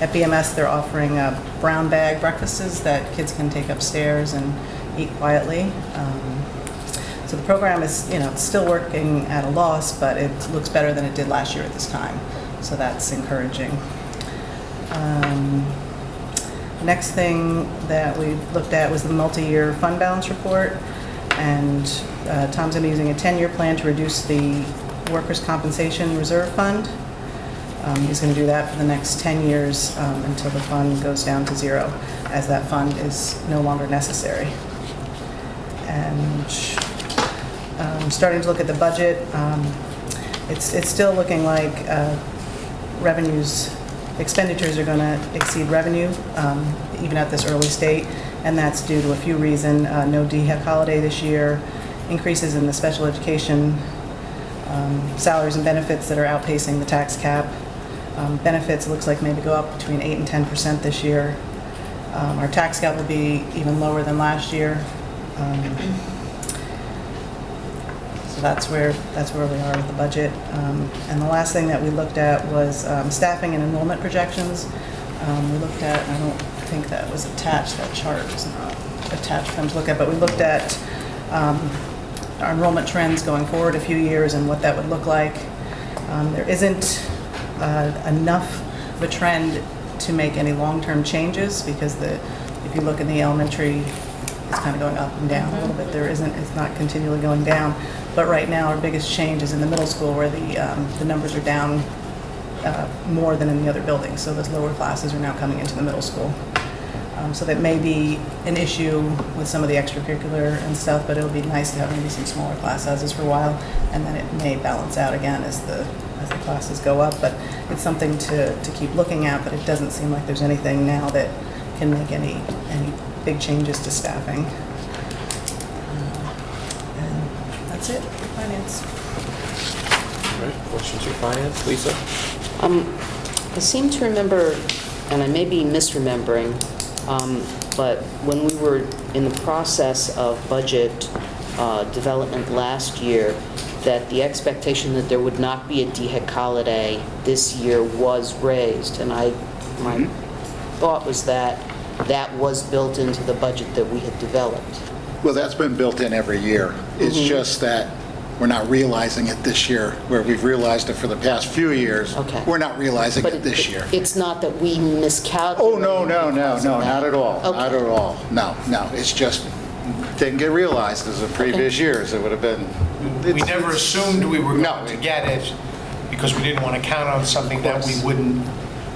at BMS, they're offering brown bag breakfasts that kids can take upstairs and eat quietly. So the program is, it's still working at a loss, but it looks better than it did last year at this time. So that's encouraging. The next thing that we looked at was the multi-year fund balance report. And Tom's going to be using a 10-year plan to reduce the workers' compensation reserve fund. He's going to do that for the next 10 years until the fund goes down to 0, as that fund is no longer necessary. And starting to look at the budget, it's still looking like expenditures are going to exceed revenue, even at this early state, and that's due to a few reasons. No DHEC holiday this year, increases in the special education salaries and benefits that are outpacing the tax cap. Benefits looks like maybe go up between 8 and 10% this year. Our tax cap will be even lower than last year. So that's where we are with the budget. And the last thing that we looked at was staffing and enrollment projections. We looked at, I don't think that was attached, that chart was not attached for them to look at, but we looked at our enrollment trends going forward a few years and what that would look like. There isn't enough of a trend to make any long-term changes, because if you look in the elementary, it's kind of going up and down a little bit. It's not continually going down. But right now, our biggest change is in the middle school, where the numbers are down more than in the other buildings. So those lower classes are now coming into the middle school. So that may be an issue with some of the extracurricular and stuff, but it'll be nice to have maybe some smaller class sizes for a while, and then it may balance out again as the classes go up. But it's something to keep looking at, but it doesn't seem like there's anything now that can make any big changes to staffing. And that's it for finance. All right, questions for finance? Lisa? I seem to remember, and I may be misremembering, but when we were in the process of budget development last year, that the expectation that there would not be a DHEC holiday this year was raised. And my thought was that that was built into the budget that we had developed. Well, that's been built in every year. It's just that we're not realizing it this year, where we've realized it for the past few years. Okay. We're not realizing But it this year. It's not that we miscalculated. Oh, no, because of that. not at all. Okay. Not at all. No. It's just, didn't get realized as in previous years. It would have been. We never assumed we were No. going to get it because we didn't want to count on something that we wouldn't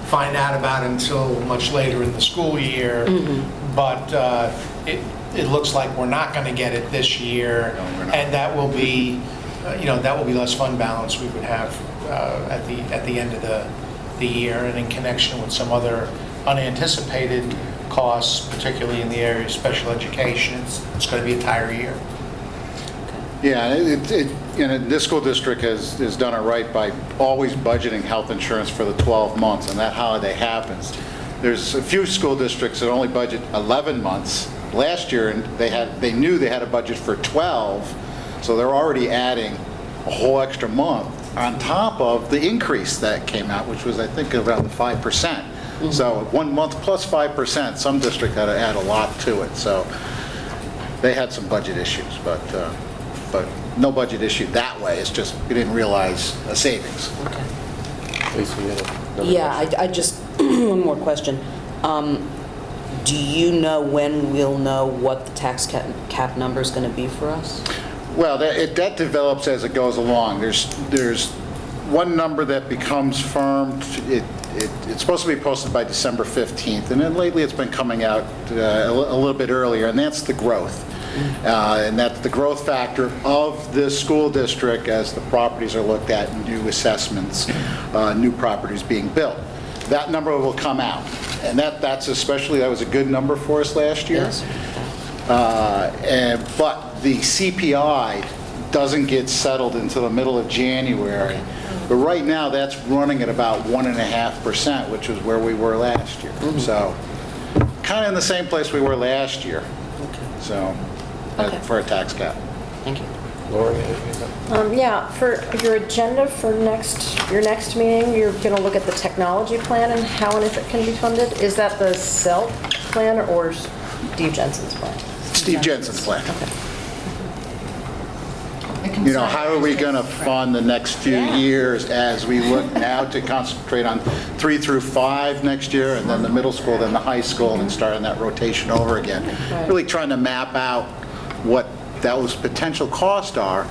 find out about until much later in the school year. But it looks like we're not going to get it this year. No, we're not. And that will be, that will be less fund balance we would have at the end of the year, and in connection with some other unanticipated costs, particularly in the area of special education. It's going to be a entire year. Yeah, this school district has done it right by always budgeting health insurance for the 12 months, and that holiday happens. There's a few school districts that only budget 11 months. Last year, and they knew they had a budget for 12, so they're already adding a whole extra month on top of the increase that came out, which was, I think, around the 5%. So 1 month plus 5%, some district had to add a lot to it. So they had some budget issues, but no budget issue that way. It's just we didn't realize a savings. Lisa, you had another Yeah, question? I just, one more question. Do you know when we'll know what the tax cap number is going to be for us? Well, that develops as it goes along. There's one number that becomes firm. It's supposed to be posted by December 15th, and then lately it's been coming out a little bit earlier, and that's the growth. And that's the growth factor of this school district as the properties are looked at, new assessments, new properties being built. That number will come out, and that was a good number for us last year. Yes. But the CPI doesn't get settled until the middle of January. But right now, that's running at about 1.5%, which is where we were last year. So kind of in the same place we were last year. So Okay. for a tax cap. Thank you. Lori, anything? Yeah, for your agenda for your next meeting, you're going to look at the technology plan and how and if it can be funded. Is that the CELT plan or Steve Jensen's plan? Steve Jensen's plan. Okay. How are we going to fund the next few years as we look now to concentrate on 3 through 5 next year, and then the middle school, then the high school, and starting that rotation over again. Really trying to map out what those potential costs are.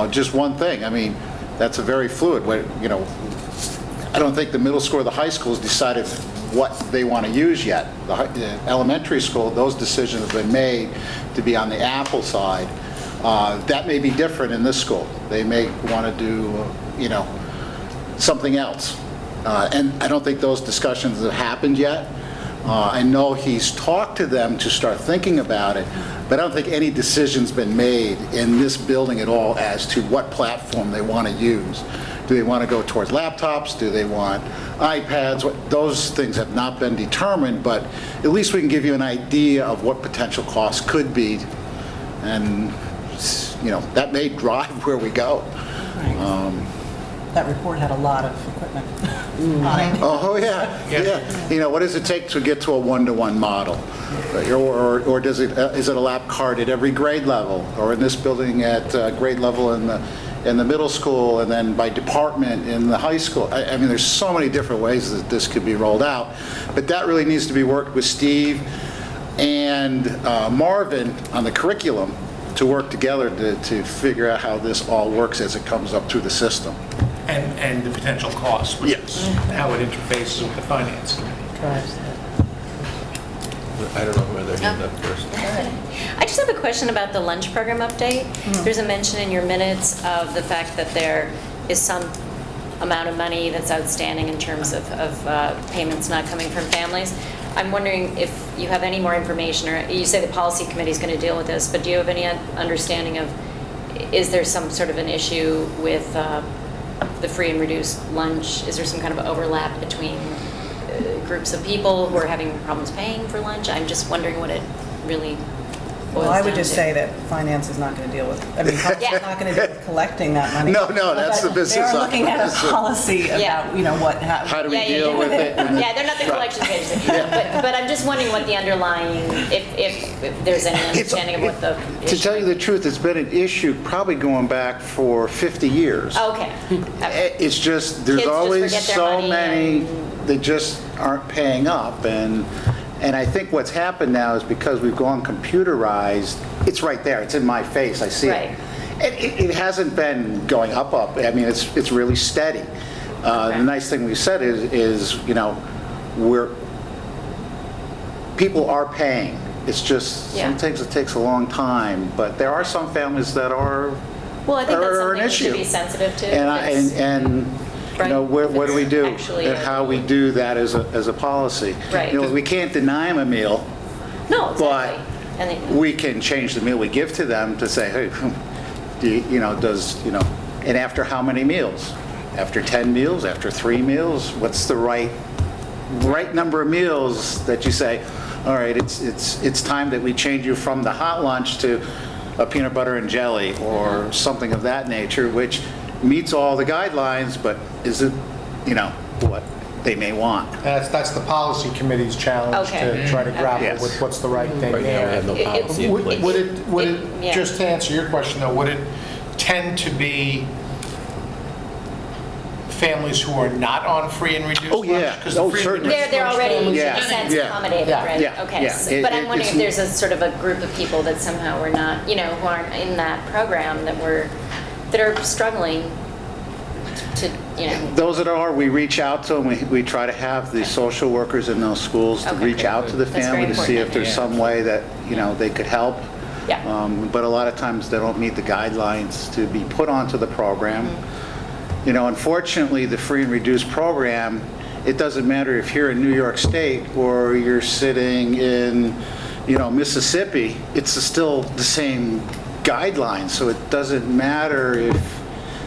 Just one thing, I mean, that's a very fluid, I don't think the middle school or the high school has decided what they want to use yet. The elementary school, those decisions have been made to be on the Apple side. That may be different in this school. They may want to do, something else. And I don't think those discussions have happened yet. I know he's talked to them to start thinking about it, but I don't think any decision's been made in this building at all as to what platform they want to use. Do they want to go towards laptops? Do they want iPads? Those things have not been determined, but at least we can give you an idea of what potential costs could be. And that may drive where we go. That report had a lot of equipment on it. Oh, yeah. What does it take to get to a one-to-one model? Or is it a lap card at every grade level? Or in this building at grade level in the middle school, and then by department in the high school? I mean, there's so many different ways that this could be rolled out. But that really needs to be worked with Steve and Marvin on the curriculum to work together to figure out how this all works as it comes up through the system. And the potential costs. Yes. How it interfaces with the finance committee. I don't know whether they're hand up first. I just have a question about the lunch program update. There's a mention in your minutes of the fact that there is some amount of money that's outstanding in terms of payments not coming from families. I'm wondering if you have any more information, or you say the policy committee is going to deal with this, but do you have any understanding of, is there some sort of an issue with the free and reduced lunch? Is there some kind of overlap between groups of people who are having problems paying for lunch? I'm just wondering what it really Well, boils I would down just to. say that finance is not going to deal with, I mean, finance Yeah. is not going to deal with collecting that money. No, that's the But business They are side. looking at a policy Yeah. about, you know, what, How do we Yeah, yeah, deal yeah. with it? Yeah, they're not the collections agency. But I'm just wondering what the underlying, if there's any understanding of what the To issue. tell you the truth, it's been an issue probably going back for 50 years. Okay. Okay. It's just, there's Kids just always forget their so money many and- that just aren't paying up. And I think what's happened now is because we've gone computerized, it's right there, it's in my face, I see Right. it. It hasn't been going up. I mean, it's really steady. The nice thing we said is, you know, people are paying. It's just, Yeah. sometimes it takes a long time, but there are some families that are Well, I think that's are an something we should issue. be sensitive to. And you know, Right. what do we do? Actually, And how we do that as a policy. Right. You know, we can't deny them a meal, No, but exactly. And they- we can change the meal we give to them to say, hey, and after how many meals? After 10 meals, after 3 meals? What's the right number of meals that you say, all right, it's time that we change you from the hot lunch to a peanut butter and jelly or something of that nature, which meets all the guidelines, but isn't, what they may want. That's the policy committee's challenge Okay. to try to grapple Yes. with what's the right thing Right now, we there. have no It- policy in place. Would it, Yeah. just to answer your question though, would it tend to be families who are not on free and reduced Oh, lunch? yeah. 'Cause the Oh, free and certainly. reduced They're lunch already, in families- Yeah, a sense, yeah. accommodated, Yeah. right? Yeah, Okay. yeah. But I'm wondering It's- if there's a sort of a group of people that somehow are not, who aren't in that program that are struggling to, Those that are, we reach out to them, we try to have the social workers in those schools to Okay. reach out to the That's family very to see if important. there's some way that, they could help. Yeah. But a lot of times they don't meet the guidelines to be put onto the program. Mm-hmm. Unfortunately, the free and reduced program, it doesn't matter if you're in New York State or you're sitting in, Mississippi, it's still the same guidelines, so it doesn't matter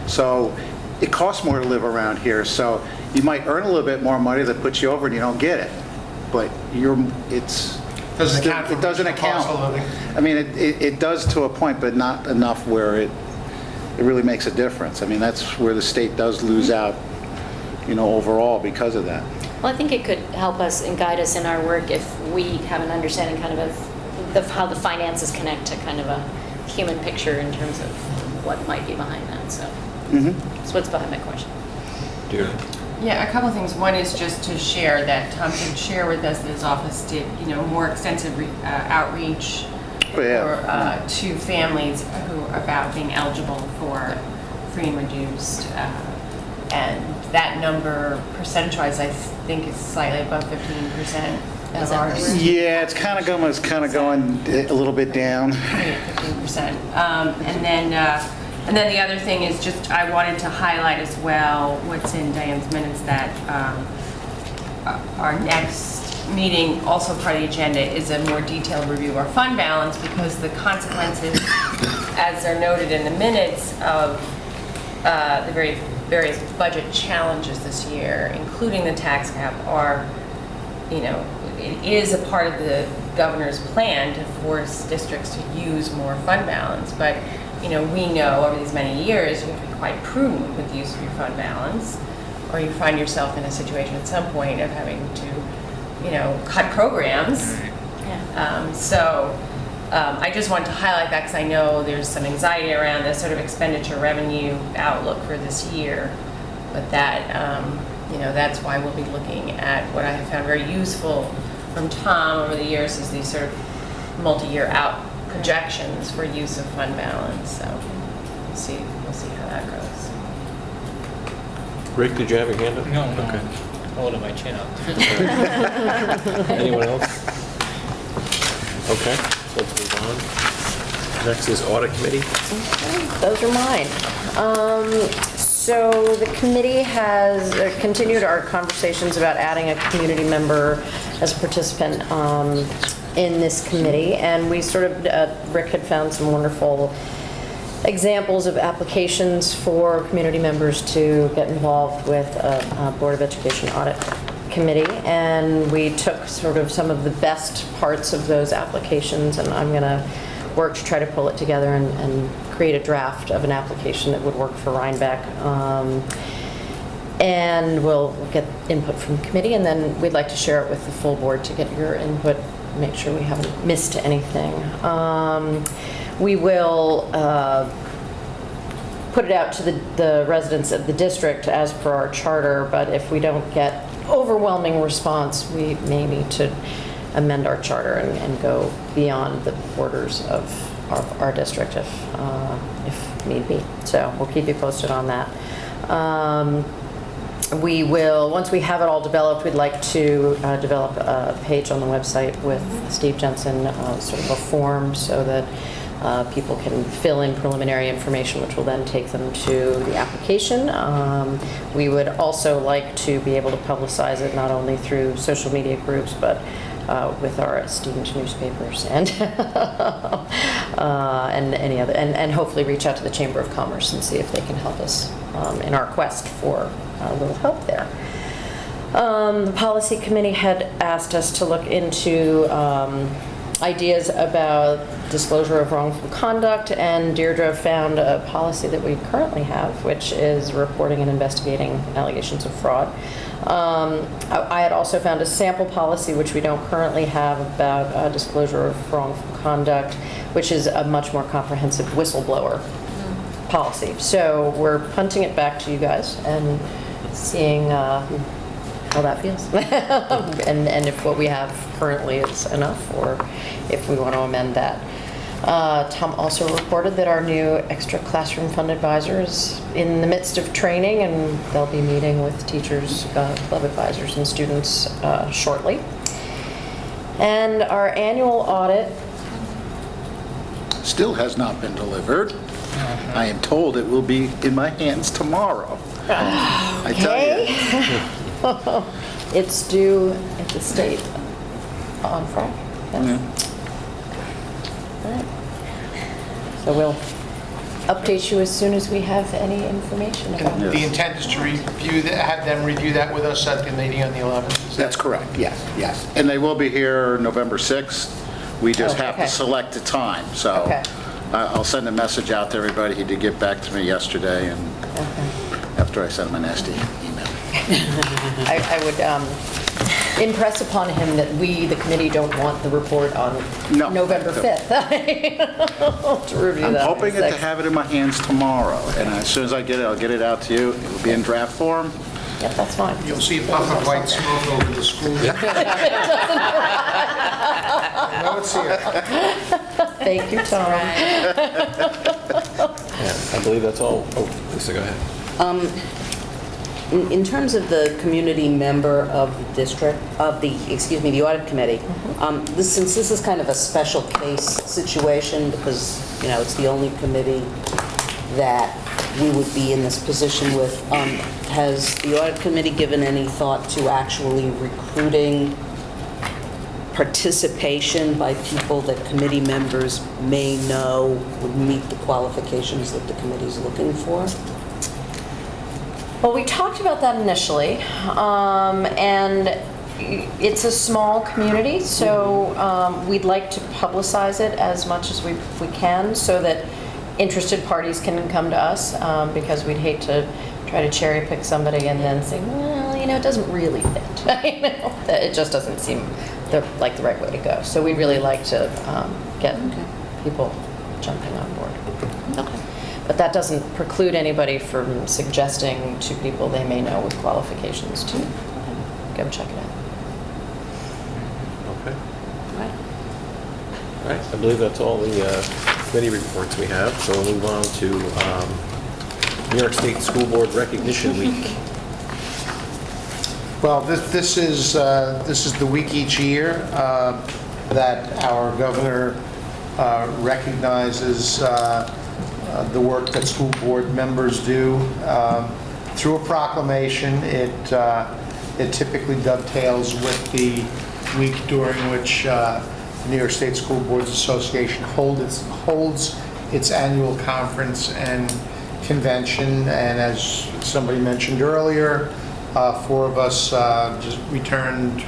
so it costs more to live around here, so you might earn a little bit more money that puts you over and you don't get it, but Doesn't account for it doesn't the cost of account. living. I mean, it does to a point, but not enough where it really makes a difference. I mean, that's where the state does lose out, overall because of that. well, I think it could help us and guide us in our work if we have an understanding kind of how the finances connect to kind of a human picture in terms of what might be behind that, so. That's what's behind my question. Deirdre? Yeah, a couple of things. One is just to share that Tom did share with us that his office did, more extensive outreach Oh, yeah. to families who are about being eligible for free and reduced. And that number, percentage-wise, I think is slightly above 15% Is of that ours. right? Yeah, it's kind of going a little bit down. 15%. And then the other thing is just, I wanted to highlight as well what's in Diane's minutes, that our next meeting, also part of the agenda, is a more detailed review of our fund balance, because the consequences, as are noted in the minutes, of the various budget challenges this year, including the tax cap, are, it is a part of the governor's plan to force districts to use more fund balance, but we know over these many years you have to be quite prudent with the use of your fund balance, or you find yourself in a situation at some point of having to, cut programs. I just wanted to highlight that because I know there's some anxiety around the sort of expenditure revenue outlook for this year, but that, that's why we'll be looking at what I have found very useful from Tom over the years is these sort of multi-year out projections for use of fund balance, so we'll see how that goes. Rick, did you have your hand up? No, Okay. holding my chin up. Anyone else? Okay, so let's move on. Next is audit committee. Those are mine. So the committee has continued our conversations about adding a community member as a participant in this committee, and we sort of, Rick had found some wonderful examples of applications for community members to get involved with a Board of Education audit committee, and we took sort of some of the best parts of those applications, and I'm going to work to try to pull it together and create a draft of an application that would work for Rhinebeck. And we'll get input from the committee, and then we'd like to share it with the full board to get your input, make sure we haven't missed anything. We will put it out to the residents of the district as per our charter, but if we don't get overwhelming response, we may need to amend our charter and go beyond the borders of our district if need be. So we'll keep you posted on that. We will, once we have it all developed, we'd like to develop a page on the website with Steve Jensen, sort of a form so that people can fill in preliminary information, which will then take them to the application. We would also like to be able to publicize it not only through social media groups, but with our esteemed newspapers and any other, and hopefully reach out to the Chamber of Commerce and see if they can help us in our quest for a little help there. The policy committee had asked us to look into ideas about disclosure of wrongful conduct, and Deirdre found a policy that we currently have, which is reporting and investigating allegations of fraud. I had also found a sample policy, which we don't currently have, about disclosure of wrongful conduct, which is a much more comprehensive whistleblower policy. So we're punting it back to you guys and seeing how that feels. and if what we have currently is enough, or if we want to amend that. Tom also reported that our new extra classroom fund advisor is in the midst of training, and they'll be meeting with teachers, club advisors, and students shortly. And our annual audit Still has not been delivered. I am told it will be in my hands tomorrow. I tell you. it's due at the state on Friday. Yes. All right. So we'll update you as soon as we have any information about it. The intent is to review that, have them review that with us at the meeting on the 11th. That's correct, yes. And they will be here November 6th. We just have to select a time. So Okay. I'll send a message out to everybody. He did get back to me yesterday, and after I sent him a nasty email. I would impress upon him that we, the committee, don't want the report on November 5th to review I'm that. hoping to have it in my hands tomorrow, and as soon as I get it, I'll get it out to you. It will be in draft form. Yep, that's fine. You'll see a puff of white smoke over the school. I know it's here. Thank you, Tom. Yeah, I believe that's all. Oh, Lisa, go ahead. In terms of the community member of the district, the audit committee, since this is kind of a special case situation, because, it's the only committee that we would be in this position with, has the audit committee given any thought to actually recruiting participation by people that committee members may know would meet the qualifications that the committee is looking for? Well, we talked about that initially, and it's a small community, so we'd like to publicize it as much as we can so that interested parties can come to us, because we'd hate to try to cherry pick somebody and then say, well, it doesn't really fit. It just doesn't seem like the right way to go. So we'd really like to get people jumping on board. Okay. But that doesn't preclude anybody from suggesting to people they may know with qualifications to go check it out. Okay. Right. All right, I believe that's all the committee reports we have, so we'll move on to New York State School Board Recognition Week. Well, this is the week each year that our governor recognizes the work that school board members do through a proclamation. It typically dovetails with the week during which New York State School Boards Association holds its annual conference and convention. And as somebody mentioned earlier, 4 of us just returned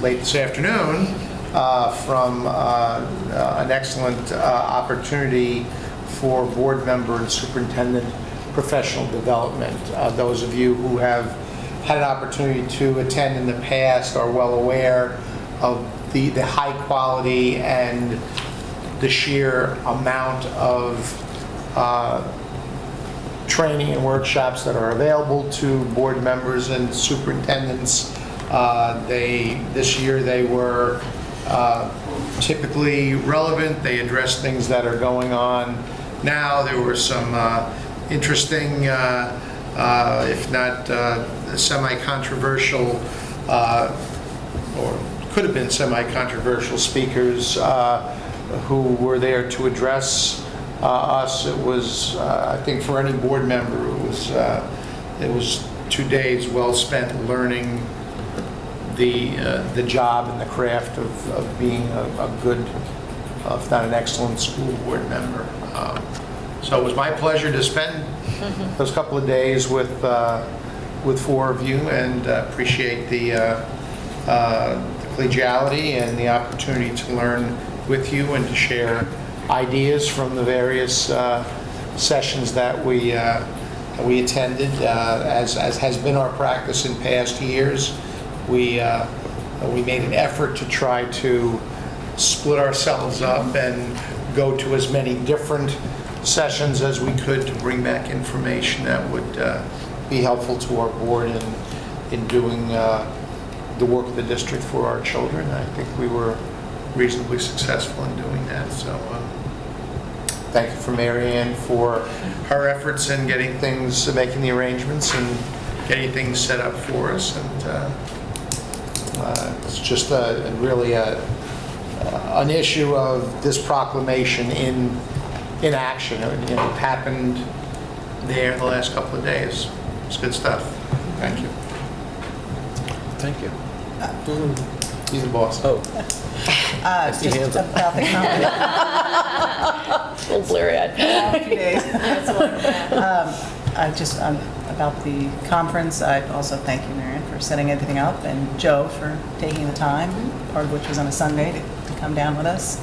late this afternoon from an excellent opportunity for board member and superintendent professional development. Those of you who have had an opportunity to attend in the past are well aware of the high quality and the sheer amount of training and workshops that are available to board members and superintendents. This year they were typically relevant. They addressed things that are going on now. There were some interesting, if not semi-controversial, or could have been semi-controversial speakers who were there to address us. It was, I think, for any board member, it was 2 days well spent learning the job and the craft of being a good, if not an excellent, school board member. So it was my pleasure to spend those couple of days with 4 of you, and appreciate the collegiality and the opportunity to learn with you and to share ideas from the various sessions that we attended. As has been our practice in past years, we made an effort to try to split ourselves up and go to as many different sessions as we could to bring back information that would be helpful to our board in doing the work of the district for our children. I think we were reasonably successful in doing that. So thank you for Mary Ann for her efforts in getting things, making the arrangements and getting things set up for us. And it's just really an issue of this proclamation in action. It happened there the last couple of days. It's good stuff. Thank you. Thank you. He's the boss. Oh. I see Just hands up. about the comment. Little blurry-eyed. A few days. Just about the conference, I also thank you, Marion, for setting everything up, and Joe for taking the time, part of which was on a Sunday, to come down with us.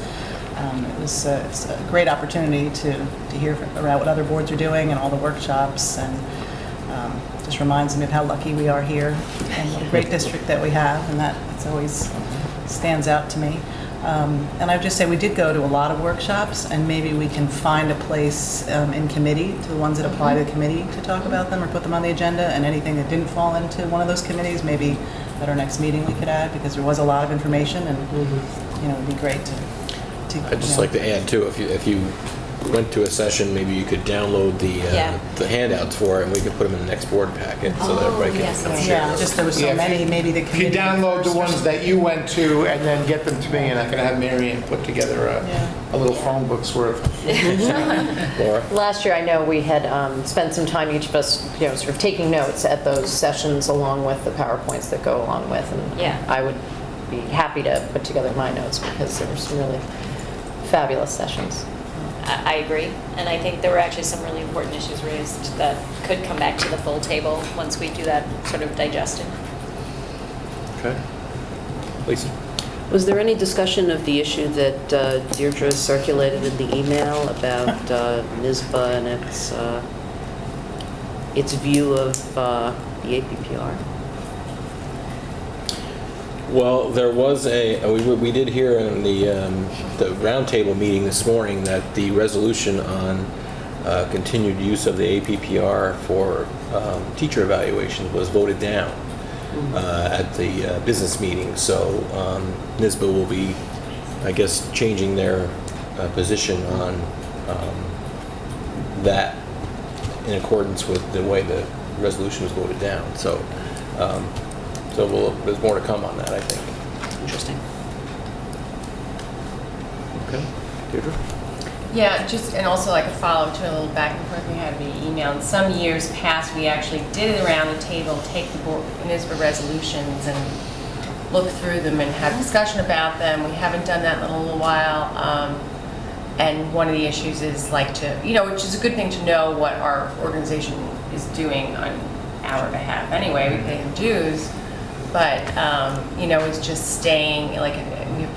It's a great opportunity to hear about what other boards are doing and all the workshops, and just reminds me of how lucky we are here and what a great district that we have, and that's always stands out to me. And I would just say we did go to a lot of workshops, and maybe we can find a place in committee to the ones that apply to the committee to talk about them or put them on the agenda, and anything that didn't fall into one of those committees, maybe at our next meeting we could add, because there was a lot of information, and it would be great to I'd just like to add too, if you went to a session, maybe you could download the handouts for it, and we could put them in the next board packet so that everybody can share. Yeah, just there were so many, maybe the If committee. you download the ones that you went to and then get them to me, and I can have Mary Ann put together a little phone book's worth. Laura? Last year, I know we had spent some time, each of us, sort of taking notes at those sessions along with the PowerPoints that go along with. And Yeah. I would be happy to put together my notes because there were some really fabulous sessions. I agree, and I think there were actually some really important issues raised that could come back to the full table once we do that sort of digesting. Okay. Lisa? Was there any discussion of the issue that Deirdre circulated in the email about NYSBA and its view of the APPR? Well, there was we did hear in the roundtable meeting this morning that the resolution on continued use of the APPR for teacher evaluations was voted down at the business meeting. So NYSBA will be, I guess, changing their position on that in accordance with the way the resolution was voted down. So. There's more to come on that, I think. Interesting. Okay. Deirdre? Yeah, just, and also like a follow-up to a little back and forth we had via email. In some years past, we actually did it around the table, take the board NYSBA resolutions and look through them and have discussion about them. We haven't done that in a little while. And one of the issues is like to, which is a good thing to know what our organization is doing on our behalf. Anyway, we pay them dues. but, it's just staying, like,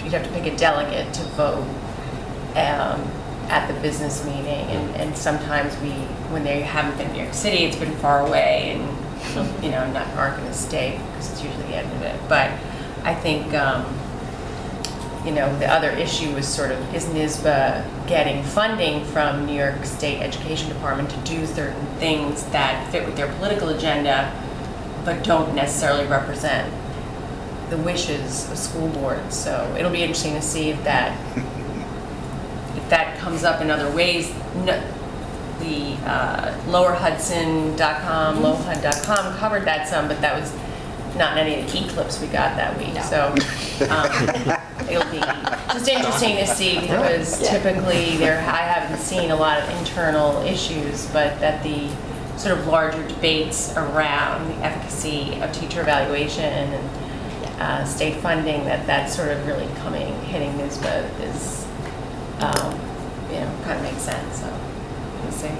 you'd have to pick a delegate to vote at the business meeting, and sometimes when they haven't been in New York City, it's been far away, and, aren't going to stay, because it's usually the end of it. But I think, the other issue is is NYSBA getting funding from New York State Education Department to do certain things that fit with their political agenda, but don't necessarily represent the wishes of school boards. So it'll be interesting to see if that comes up in other ways. The lowerhudson.com, lowhud.com covered that some, but that was not in any of the e-clips we got that week. So it'll be just interesting to see, because typically I haven't seen a lot of internal issues, but that the sort of larger debates around the efficacy of teacher evaluation and state funding, that's sort of really hitting NYSBA is, kind of makes sense. So we'll see.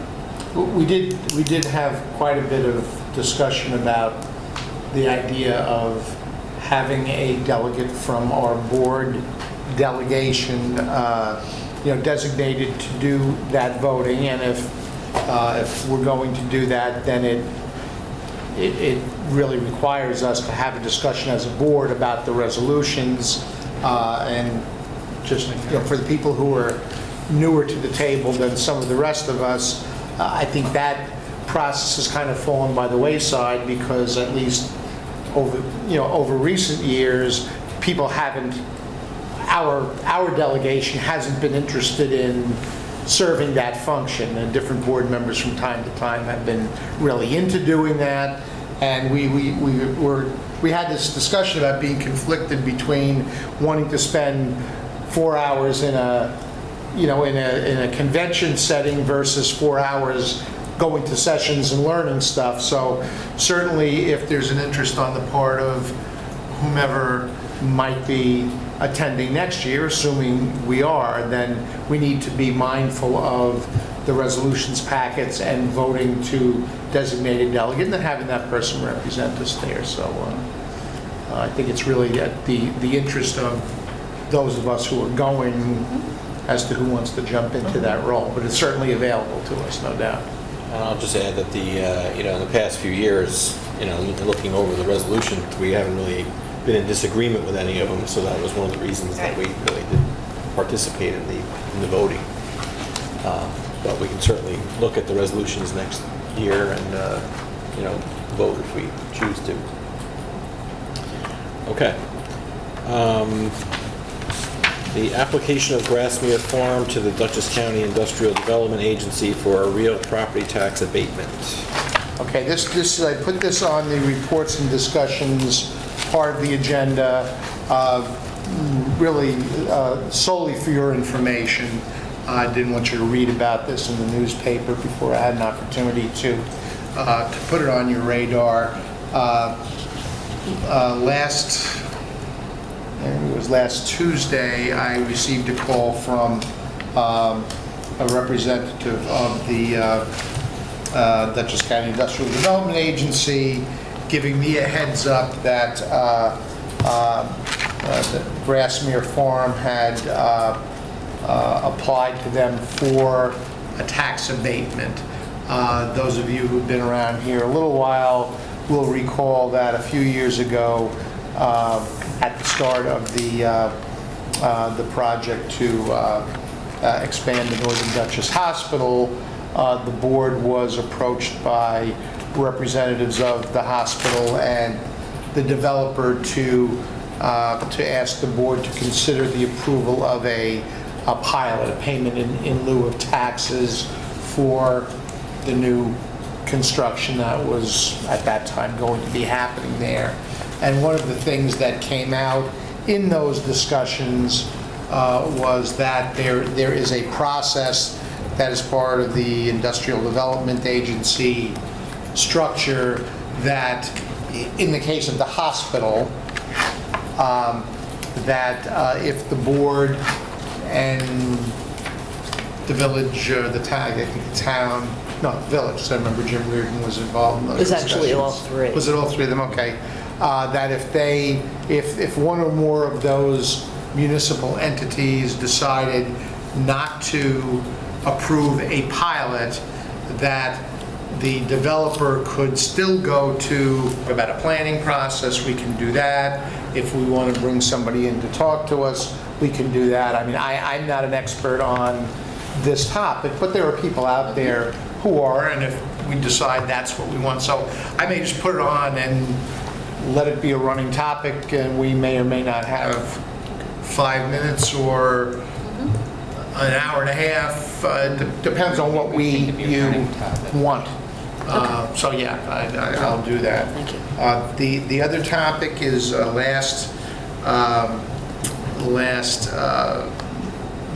We did have quite a bit of discussion about the idea of having a delegate from our board delegation, designated to do that voting, and if we're going to do that, then it really requires us to have a discussion as a board about the resolutions, and just for the people who are newer to the table than some of the rest of us, I think that process has kind of fallen by the wayside, because at least over recent years, people haven't, our delegation hasn't been interested in serving that function, and different board members from time to time have been really into doing that, and we had this discussion about being conflicted between wanting to spend 4 hours in a convention setting versus 4 hours going to sessions and learning stuff. So certainly, if there's an interest on the part of whomever might be attending next year, assuming we are, then we need to be mindful of the resolutions packets and voting to designate a delegate, and then having that person represent us there. So I think it's really at the interest of those of us who are going as to who wants to jump into that role, but it's certainly available to us, no doubt. And I'll just add that in the past few years, looking over the resolution, we haven't really been in disagreement with any of them, so that was one of the reasons that we really did participate in the voting. But we can certainly look at the resolutions next year and vote if we choose to. Okay. The application of Grassmere Farm to the Dutchess County Industrial Development Agency for a real property tax abatement. Okay, this I put this on the reports and discussions part of the agenda, really solely for your information. I didn't want you to read about this in the newspaper before I had an opportunity to put it on your radar. Last Tuesday, I received a call from a representative of the Dutchess County Industrial Development Agency, giving me a heads up that the Grassmere Farm had applied to them for a tax abatement. Those of you who've been around here a little while will recall that a few years ago, at the start of the project to expand the Northern Dutchess Hospital, the board was approached by representatives of the hospital and the developer to ask the board to consider the approval of a pilot, a payment in lieu of taxes for the new construction that was at that time going to be happening there. And one of the things that came out in those discussions was that there is a process that is part of the Industrial Development Agency structure that, in the case of the hospital, that if the board and the village, or the town, I think the town, no, the village, so I remember Jim Reardon was involved in those It was discussions. actually all three. Was it all three of them? Okay. that if one or more of those municipal entities decided not to approve a pilot, that the developer could still go to about a planning process. We can do that. If we want to bring somebody in to talk to us, we can do that. I mean, I'm not an expert on this topic, but there are people out there who are, and if we decide that's what we want. So I may just put it on and let it be a running topic, and we may or may not have 5 minutes or an hour and a half. Depends on what you want. So yeah, I'll do that. Thank you. The other topic is last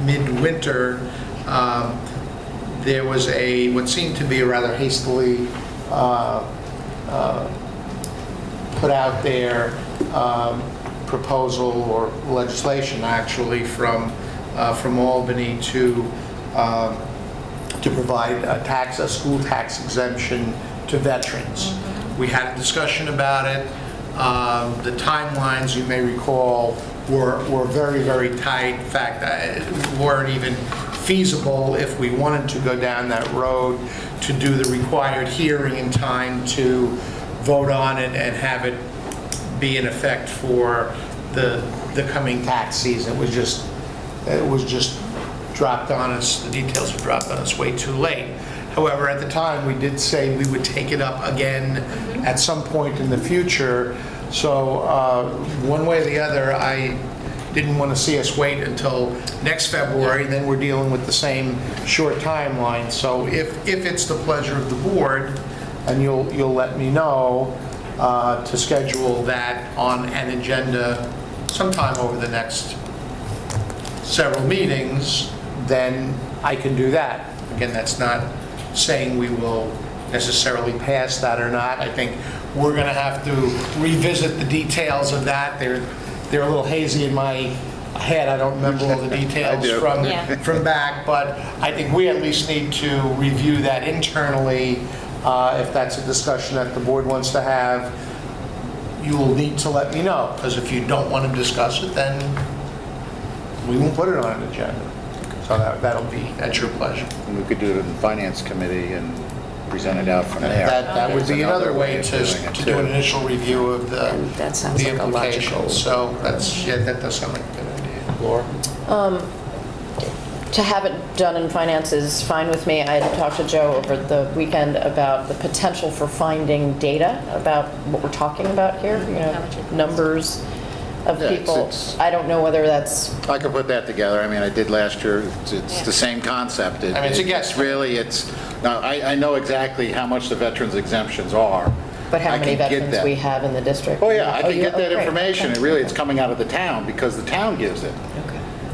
midwinter, there was what seemed to be a rather hastily put out there proposal or legislation actually from Albany to provide a school tax exemption to veterans. We had a discussion about it. The timelines, you may recall, were very, very tight. In fact, weren't even feasible if we wanted to go down that road to do the required hearing in time to vote on it and have it be in effect for the coming tax season. It was just dropped on us, the details were dropped on us way too late. However, at the time, we did say we would take it up again at some point in the future. So one way or the other, I didn't want to see us wait until next February, then we're dealing with the same short timeline. So if it's the pleasure of the board, and you'll let me know, to schedule that on an agenda sometime over the next several meetings, then I can do that. Again, that's not saying we will necessarily pass that or not. I think we're going to have to revisit the details of that. They're a little hazy in my head. I don't remember all the details from back, but I think we at least need to review that internally. If that's a discussion that the board wants to have, you will need to let me know, because if you don't want to discuss it, then we won't put it on an agenda. So that'll be at your pleasure. And we could do it in the finance committee and present it out from there. That would be another way to do an initial review of the That sounds like a logical. implications. So that does sound like a good idea. Laura? To have it done in finance is fine with me. I had talked to Joe over the weekend about the potential for finding data about what we're talking about here, numbers of people. I don't know whether that's... I could put that together. I mean, I did last year. It's the same concept. It's a guess. Now, I know exactly how much the veterans exemptions are. But how I many can get veterans that. we have in the district? Oh, yeah, I can get that great. information. Okay. And really, it's coming out of the town because the town gives it.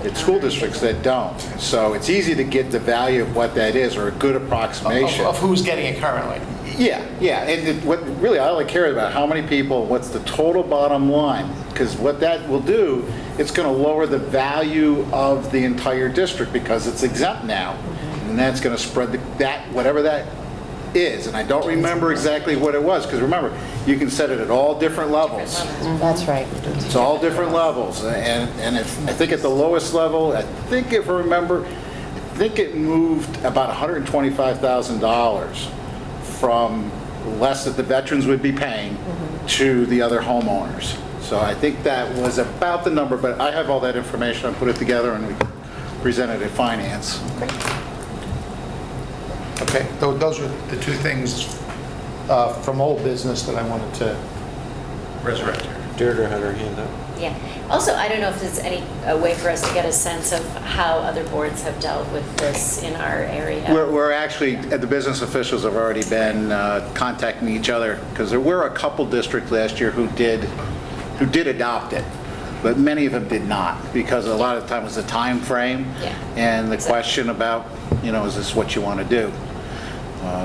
It's school districts that don't. So it's easy to get the value of what that is, or a good approximation. Of who's getting it currently. Yeah. And what really I only care about how many people, what's the total bottom line? Because what that will do, it's going to lower the value of the entire district because it's exempt now. And that's going to spread whatever that is. And I don't remember exactly what it was, because remember, you can set it at all different levels. That's right. It's all different levels. And if I think at the lowest level, I think if I remember, it moved about $125,000 from less that the veterans would be paying to the other homeowners. So I think that was about the number, but I have all that information. I put it together and we presented it at finance. Okay, those are the two things from old business that I wanted to resurrect here. Deirdre had her hand up. Yeah. Also, I don't know if there's any way for us to get a sense of how other boards have dealt with this in our area. We're actually, the business officials have already been contacting each other, because there were a couple districts last year who did adopt it, but many of them did not, because a lot of the time it was the time frame and the question about, is this what you want to do?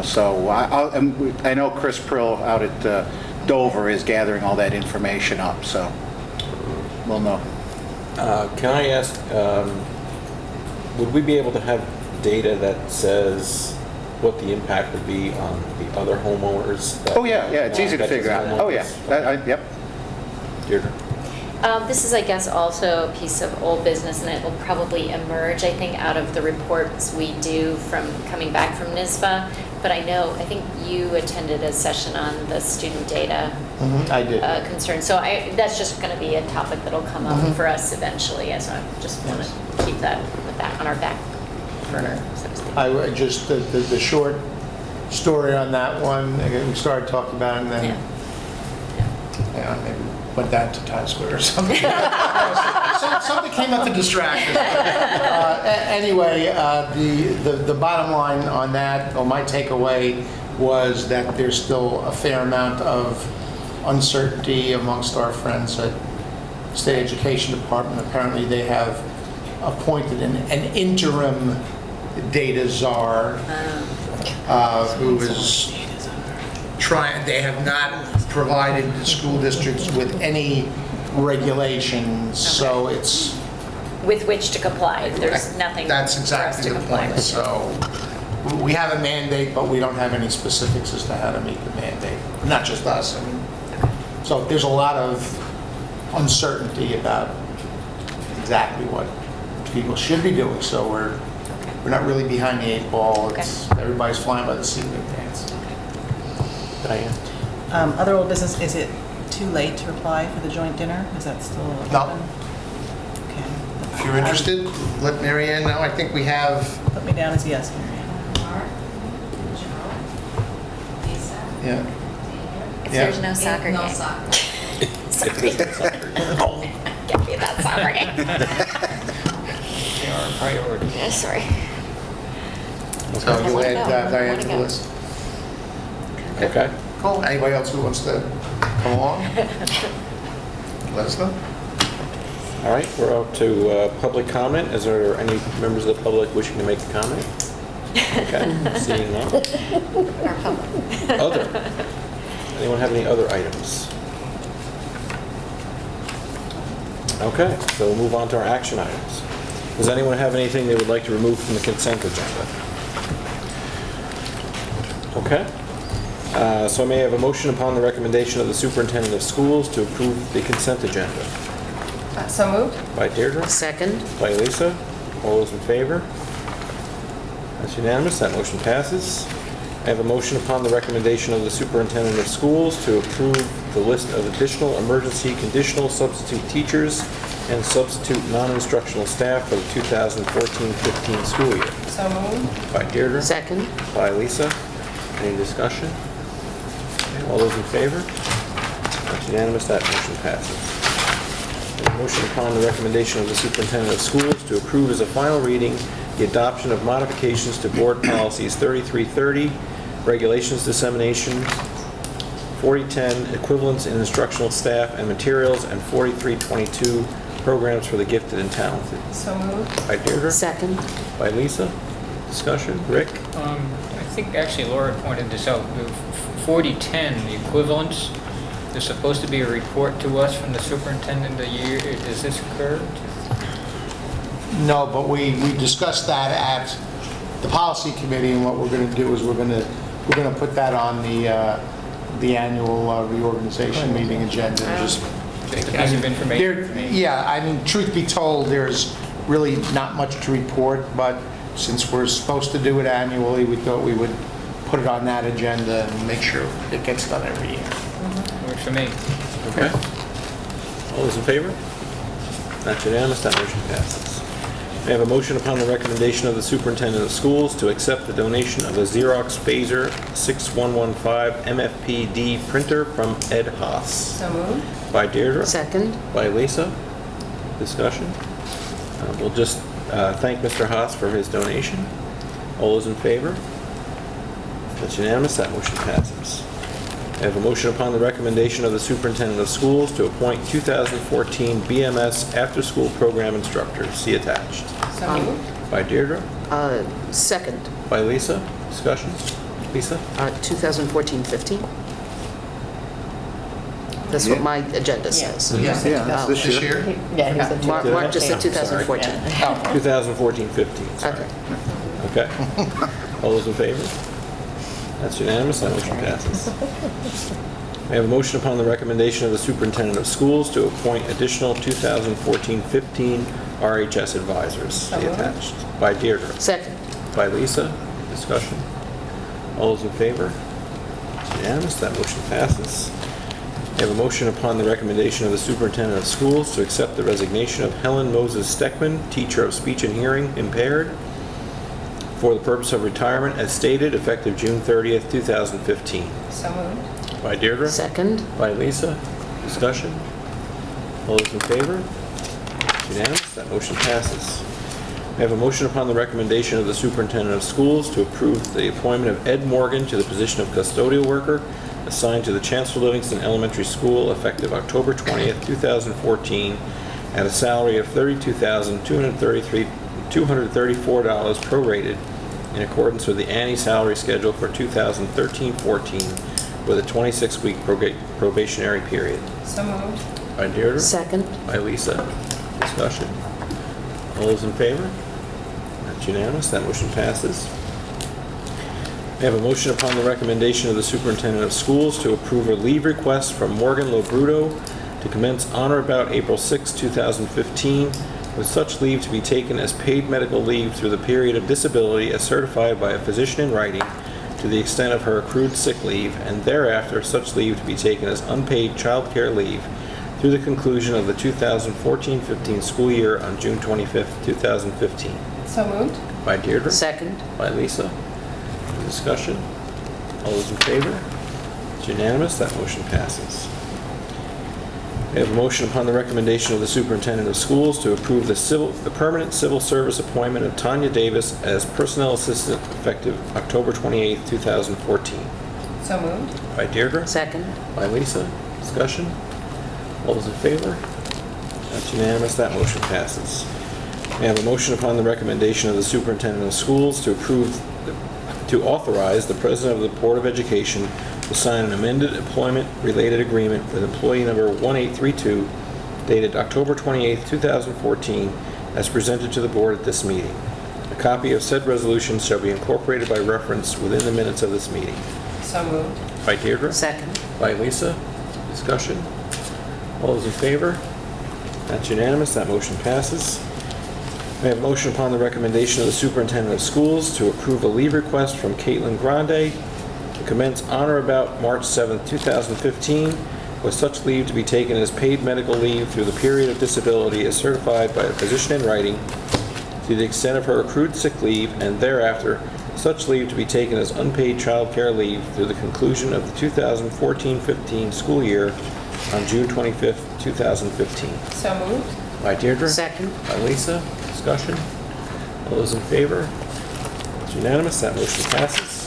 So I know Chris Prill out at Dover is gathering all that information up, so we'll know. Can I ask, would we be able to have data that says what the impact would be on the other homeowners? Oh, yeah, it's easy to figure out. Oh, yeah, yep. Deirdre? This is, I guess, also a piece of old business, and it will probably emerge, I think, out of the reports we do from coming back from NISBA. But I think you attended a session on the student data I did. concern. So that's just going to be a topic that'll come up for us eventually. So I just want to keep that on our back burner, so to speak. I just, the short story on that one, again, we started talking about it and then, maybe went down to Times Square or something. Something came up to distract us. Anyway, the bottom line on that, or my takeaway, was that there's still a fair amount of uncertainty amongst our friends at State Education Department. Apparently, they have appointed an interim data czar who is trying. They have not provided the school districts with any regulations, so it's. With which to comply. There's nothing That's for us exactly to the comply point. with. So we have a mandate, but we don't have any specifics as to how to meet the mandate. Not just us. I mean, so there's a lot of uncertainty about exactly what people should be doing. So we're not really behind the 8 ball. It's everybody's flying by the seat of their pants. Diane? Other old business, is it too late to apply for the joint dinner? Is that still open? No. Okay. If you're interested, let Mary Ann know. I think we have. Put me down as yes, Mary Ann. Mark, Joe, Lisa, Yeah. If Yeah. there's no soccer no game. soccer. Sorry. Can't be that soccer game. They are a priority. Yeah, sorry. So you'll Wanna add go. Diane Wanna to the go. list. Okay. Cool. Anybody else who wants to come along? Let us know. All right, we're up to public comment. Is there any members of the public wishing to make a comment? Okay, seeing none. Our public. Other. Anyone have any other items? Okay, so we'll move on to our action items. Does anyone have anything they would like to remove from the consent agenda? Okay. So I may have a motion upon the recommendation of the superintendent of schools to approve the consent agenda. So moved? By Deirdre? Second? By Lisa. All those in favor? That's unanimous. That motion passes. I have a motion upon the recommendation of the superintendent of schools to approve the list of additional emergency conditional substitute teachers and substitute non-instructional staff for the 2014-15 school year. So moved? By Deirdre. Second? By Lisa. Any discussion? All those in favor? That's unanimous. That motion passes. A motion upon the recommendation of the superintendent of schools to approve as a final reading the adoption of modifications to board policies 3330, regulations dissemination, 4010, equivalence in instructional staff and materials, and 4322, programs for the gifted and talented. So moved? By Deirdre? Second? By Lisa. Discussion? Rick? I think actually Laura pointed this out, the 4010, the equivalence, there's supposed to be a report to us from the superintendent a year. Does this occur? No, but we discussed that at the policy committee, and what we're going to do is we're going to put that on the annual reorganization meeting agenda. Just It's a piece of information for me. yeah, I mean, truth be told, there's really not much to report, but since we're supposed to do it annually, we thought we would put it on that agenda and make sure it gets done every year. Works for me. Okay. All those in favor? That's unanimous. That motion passes. I have a motion upon the recommendation of the superintendent of schools to accept the donation of a Xerox Phaser 6115 MFPD printer from Ed Haas. So moved? By Deirdre. Second? By Lisa. Discussion. We'll just thank Mr. Haas for his donation. All those in favor? That's unanimous. That motion passes. I have a motion upon the recommendation of the superintendent of schools to appoint 2014 BMS after-school program instructors. See attached. So moved? By Deirdre. Second? By Lisa. Discussion. Lisa? 2014-15? That's what my agenda says. Yeah, that's this year. Yeah, he said Mark just said 2014. 2014-15. Sorry. Okay. Okay. All those in favor? That's unanimous. That motion passes. May I have a motion upon the recommendation of the superintendent of schools to appoint additional 2014-15 RHS advisors? So See moved. attached. By Deirdre. Second. By Lisa. Discussion. All those in favor? It's unanimous. That motion passes. We have a motion upon the recommendation of the superintendent of schools to accept the resignation of Helen Moses Steckman, teacher of speech and hearing impaired, for the purpose of retirement as stated, effective June 30th, 2015. So moved. By Deirdre. Second. By Lisa. Discussion. All those in favor? It's unanimous. That motion passes. We have a motion upon the recommendation of the superintendent of schools to approve the appointment of Ed Morgan to the position of custodial worker assigned to the Chancellor Livingston Elementary School effective October 20th, 2014 at a salary of $32,234 prorated in accordance with the Annie salary schedule for 2013-14 with a 26-week probationary period. So moved. By Deirdre. Second. By Lisa. Discussion. All those in favor? That's unanimous. That motion passes. We have a motion upon the recommendation of the superintendent of schools to approve a leave request from Morgan Lobruto to commence on or about April 6, 2015, with such leave to be taken as paid medical leave through the period of disability as certified by a physician in writing to the extent of her accrued sick leave, and thereafter such leave to be taken as unpaid child care leave through the conclusion of the 2014-15 school year on June 25, 2015. So moved. By Deirdre. Second. By Lisa. Discussion. All those in favor? It's unanimous. That motion passes. We have a motion upon the recommendation of the superintendent of schools to approve the permanent civil service appointment of Tanya Davis as personnel assistant effective October 28, 2014. So moved. By Deirdre. Second. By Lisa. Discussion. All those in favor? That's unanimous. That motion passes. We have a motion upon the recommendation of the superintendent of schools to authorize the president of the Board of Education to sign an amended employment-related agreement with employee number 1832 dated October 28, 2014, as presented to the board at this meeting. A copy of said resolution shall be incorporated by reference within the minutes of this meeting. So moved. By Deirdre. Second. By Lisa. Discussion. All those in favor? That's unanimous. That motion passes. We have a motion upon the recommendation of the superintendent of schools to approve a leave request from Caitlin Grande to commence on or about March 7, 2015, with such leave to be taken as paid medical leave through the period of disability as certified by a physician in writing to the extent of her accrued sick leave, and thereafter such leave to be taken as unpaid child care leave through the conclusion of the 2014-15 school year on June 25, 2015. So moved. By Deirdre. Second. By Lisa. Discussion. All those in favor? It's unanimous. That motion passes.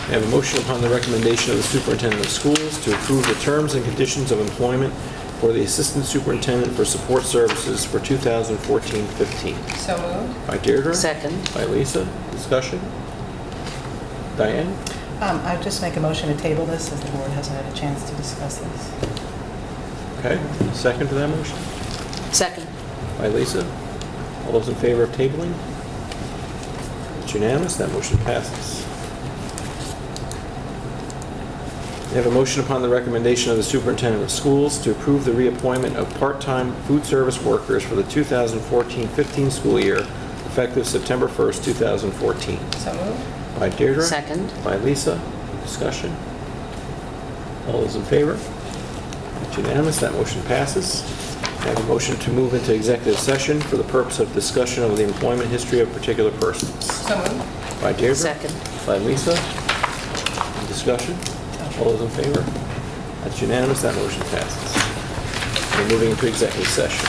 We have a motion upon the recommendation of the superintendent of schools to approve the terms and conditions of employment for the assistant superintendent for support services for 2014-15. So moved. By Deirdre. Second. By Lisa. Discussion. Diane. I'd just make a motion to table this as the board hasn't had a chance to discuss this. Okay. Second to that motion. Second. By Lisa. All those in favor of tabling? It's unanimous. That motion passes. We have a motion upon the recommendation of the superintendent of schools to approve the reappointment of part-time food service workers for the 2014-15 school year, effective September 1st, 2014. So moved. By Deirdre. Second. By Lisa. Discussion. All those in favor? It's unanimous. That motion passes. I have a motion to move into executive session for the purpose of discussion of the employment history of particular persons. So moved. By Deirdre. Second. By Lisa. Discussion. All those in favor? That's unanimous. That motion passes. We're moving into executive session.